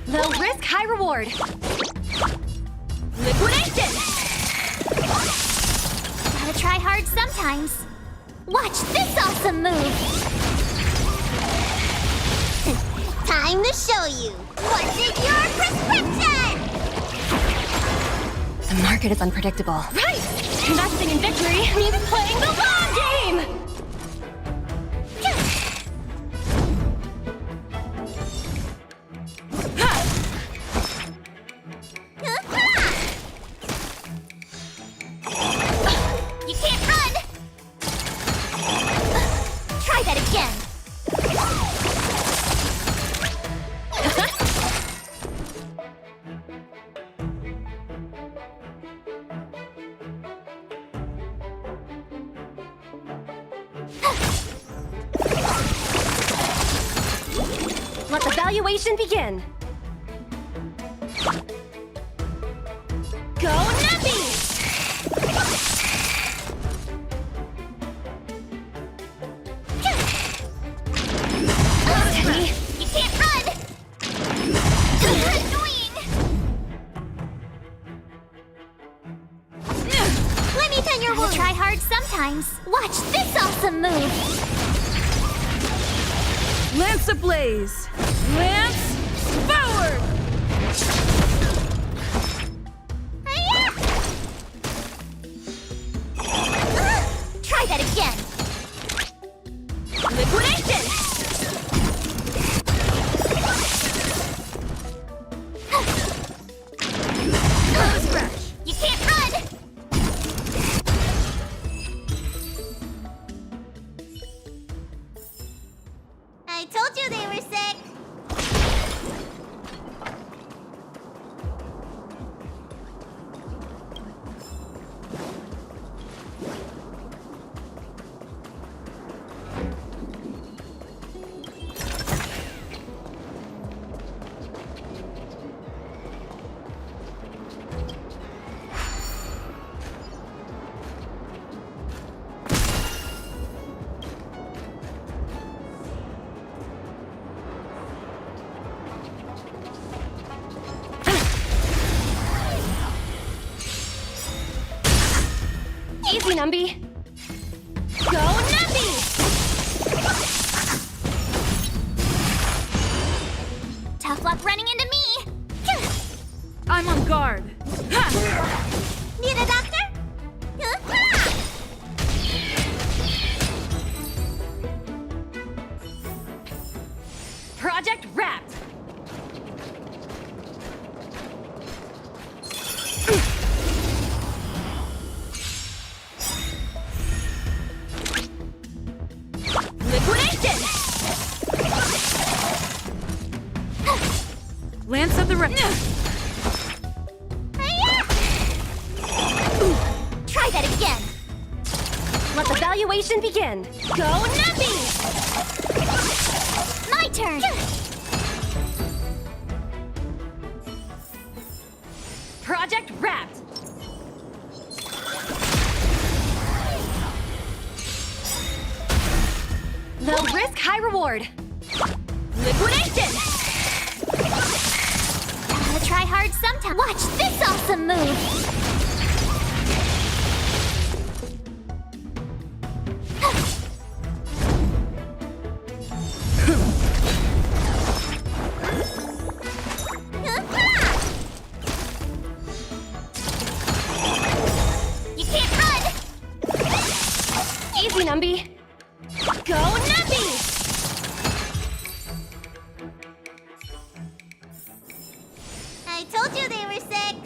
Low risk, high reward. Liquidation! Gotta try hard sometimes. Watch this awesome move. Time to show you. What's in your prescription? The market is unpredictable. Right! Investing in victory means playing the long game! You can't run. Try that again. Let the valuation begin. Go nuppy! Okay. You can't run. Annoying. Let me tend your Gotta wounds. try hard sometimes. Watch this awesome move. Lance ablaze! Lance forward! Try that again. Liquidation! were sick. Easy, Numby. Go, Numby! Tough luck running into me. I'm on guard. Need a doctor? Project wrapped. Liquidation! Lance of the Try that again. Let the valuation begin. Go Nuppy! My turn. Project wrapped. Low risk, high reward. Liquidation! Gotta try hard sometime. Watch this awesome move. You can't run. Easy, Numby. Go Nuppy! I told you they were sick.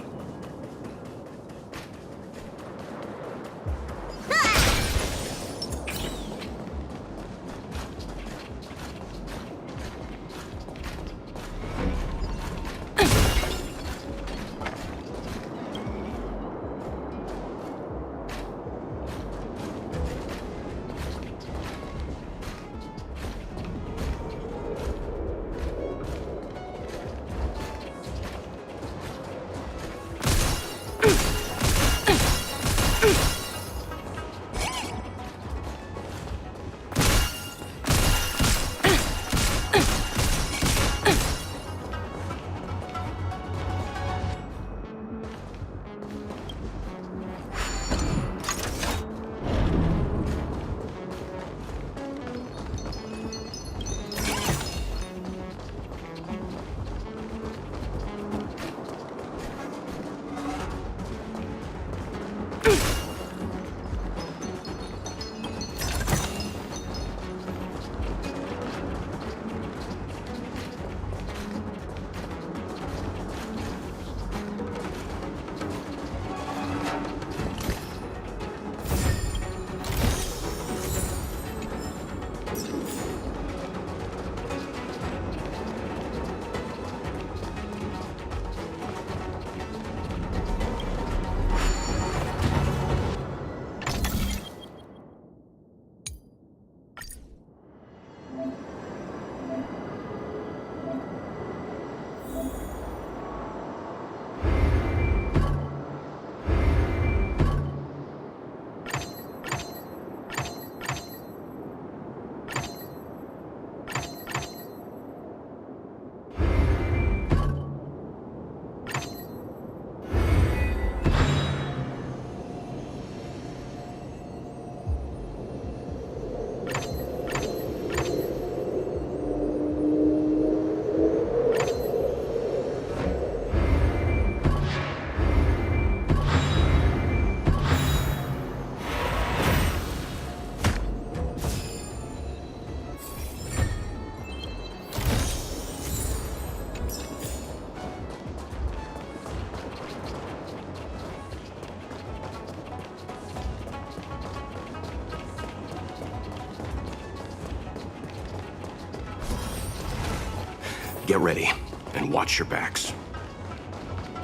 Get ready, and watch your backs.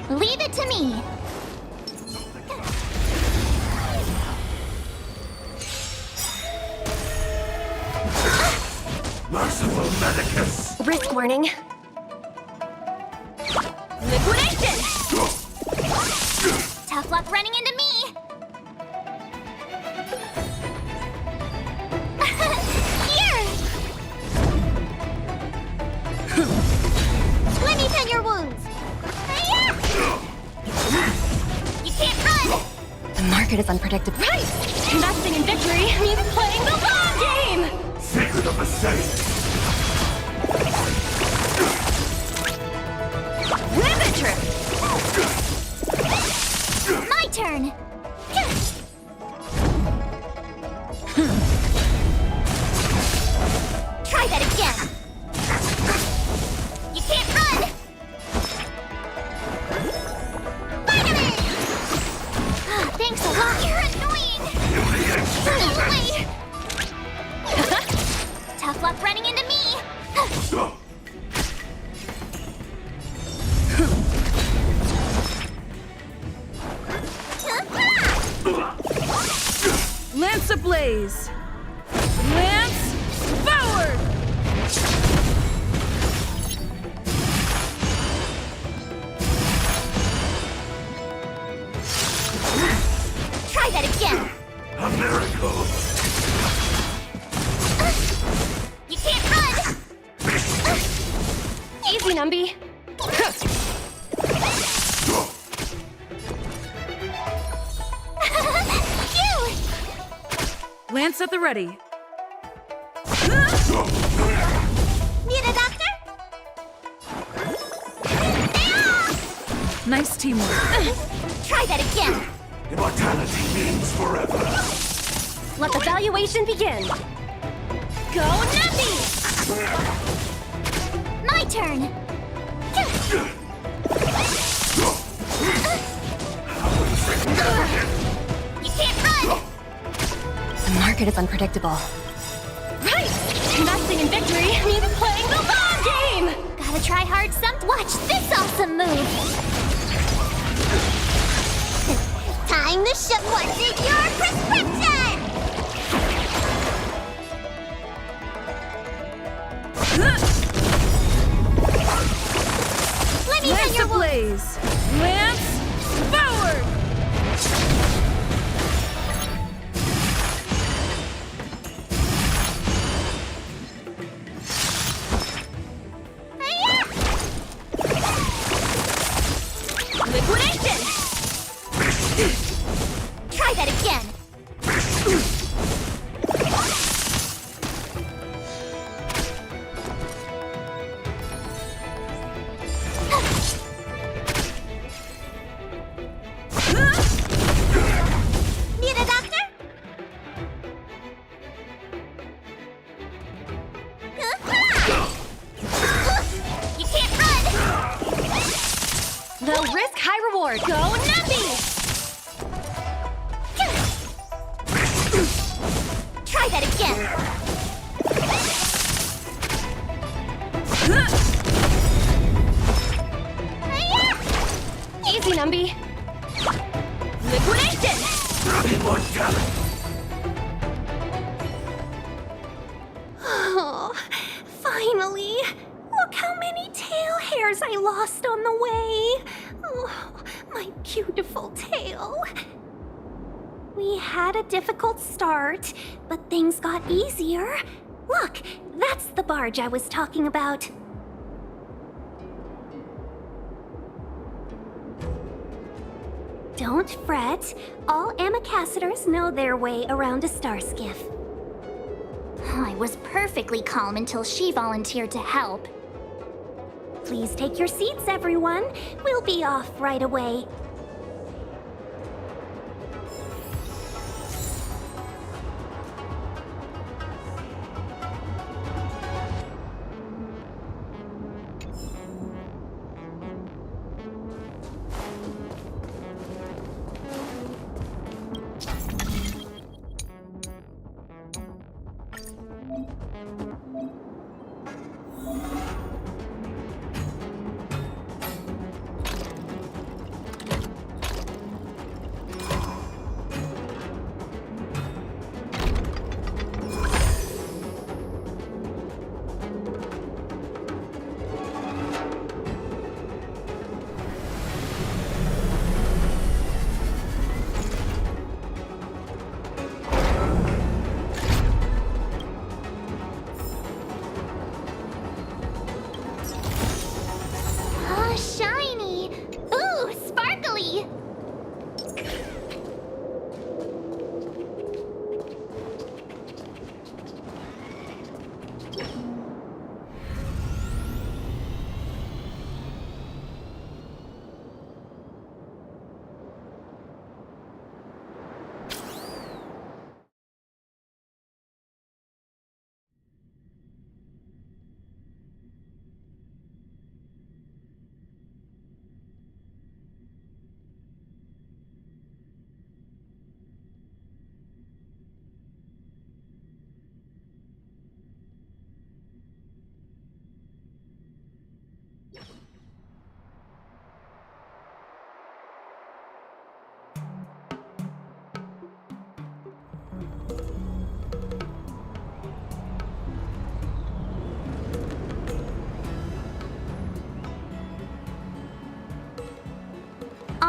Leave it to me. Merciful Medicus! Risk warning. Liquidation! Tough luck running into me. Here! Let me tend your wounds. You can't run! The market is unpredictable. Right! Investing in victory means playing the long game! Secret of the saint! Ribbit trip! My turn! Try that again! You can't run! Vitamin! Thanks a lot! You're annoying! Tough luck running into me! Lance ablaze! Lance forward! Try that again! A miracle! You can't run! Easy, Numby. Lance at the ready. Need a doctor? Nice teamwork. Try that again! Immortality means forever. Let the valuation begin. Go Numpy! My turn! You can't run! The market is unpredictable. Right! Investing in victory means playing the long game! Gotta try hard Watch this awesome move! Time to shove what's in your prescription! Let me Lance ablaze! Lance forward! Liquidation! Try that again! Need a doctor? You can't run! Low risk, high reward. Go Numpy! Try that again! Easy, Numby. Liquidation! Oh, finally! Look how many tail hairs I lost on the way! Oh, my beautiful tail. We had a difficult start, but things got easier. Look, that's the barge I was talking about. Don't fret. All Amicacetors know their way around a star skiff. I was perfectly calm until she volunteered to help. Please take your seats, everyone. We'll be off right away.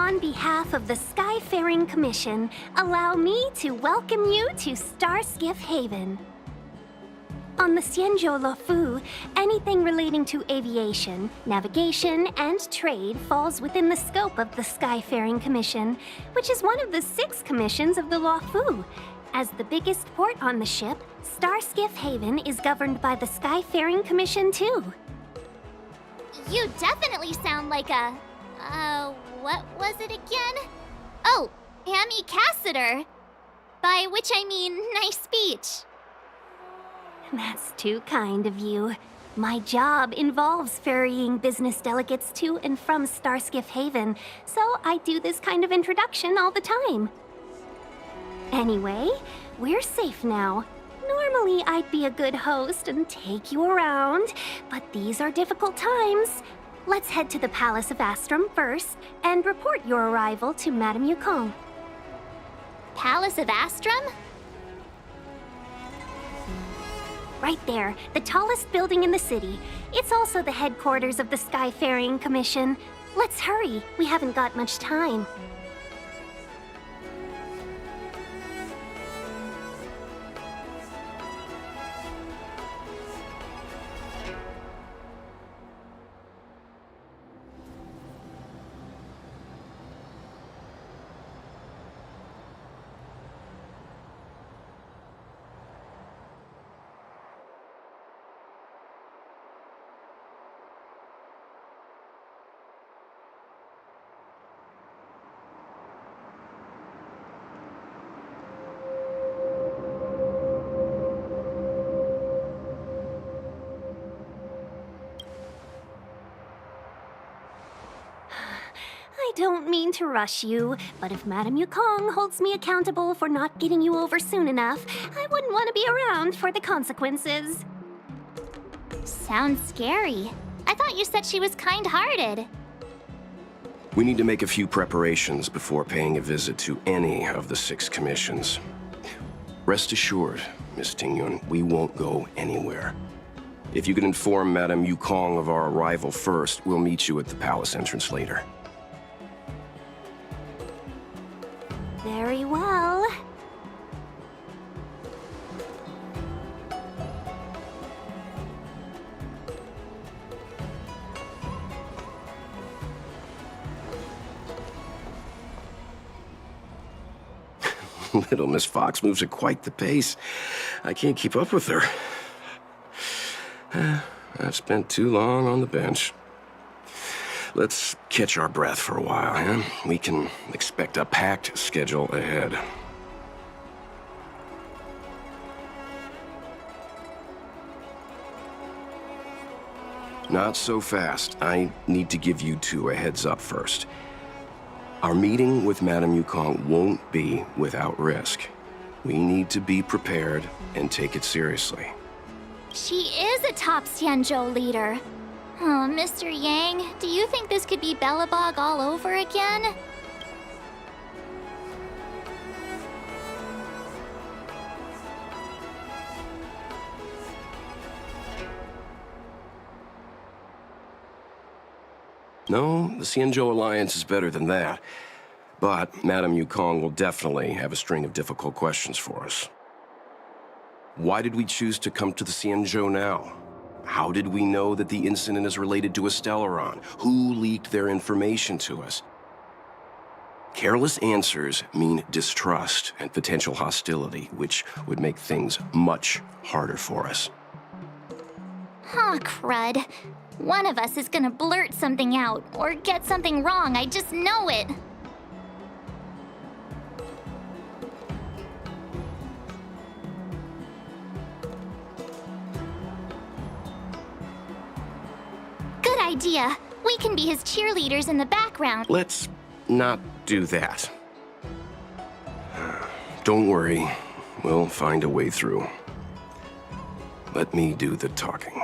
On behalf of the Skyfaring Commission, allow me to welcome you to Starskiff Haven. On the Xianzhou Luofu, anything relating to aviation, navigation, and trade falls within the scope of the Skyfaring Commission, which is one of the 6 commissions of the Luofu. As the biggest port on the ship, Starskiff Haven is governed by the Skyfaring Commission too. You definitely sound like a... what was it again? Oh, Amy Cassiter. By which I mean, nice speech. That's too kind of you. My job involves ferrying business delegates to and from Starskiff Haven, so I do this kind of introduction all the time. Anyway, we're safe now. Normally, I'd be a good host and take you around, but these are difficult times. Let's head to the Palace of Astrum first and report your arrival to Madame Yukong. Palace of Astrum? Right there, the tallest building in the city. It's also the headquarters of the Skyfaring Commission. Let's hurry, we haven't got much time. I don't mean to rush you, but if Madame Yukong holds me accountable for not getting you over soon enough, I wouldn't want to be around for the consequences. Sounds scary. I thought you said she was kind-hearted. We need to make a few preparations before paying a visit to any of the 6 commissions. Rest assured, Miss Tingyun, we won't go anywhere. If you can inform Madame Yukong of our arrival first, we'll meet you at the palace entrance later. Very well. Little Miss Fox moves at quite the pace. I can't keep up with her. I've spent too long on the bench. Let's catch our breath for a while, huh? We can expect a packed schedule ahead. Not so fast. I need to give you 2 a heads up first. Our meeting with Madame Yukong won't be without risk. We need to be prepared and take it seriously. She is a top Xianzhou leader. Oh, Mr. Yang, do you think this could be Bellabog all over again? No, the Xianzhou Alliance is better than that. But Madame Yukong will definitely have a string of difficult questions for us. Why did we choose to come to the Xianzhou now? How did we know that the incident is related to a Stellaron? Who leaked their information to us? Careless answers mean distrust and potential hostility, which would make things much harder for us. Aw, crud. One of us is gonna blurt something out, or get something wrong, I just know it. Good idea. We can be his cheerleaders in the background. Let's not do that. Don't worry. We'll find a way through. Let me do the talking.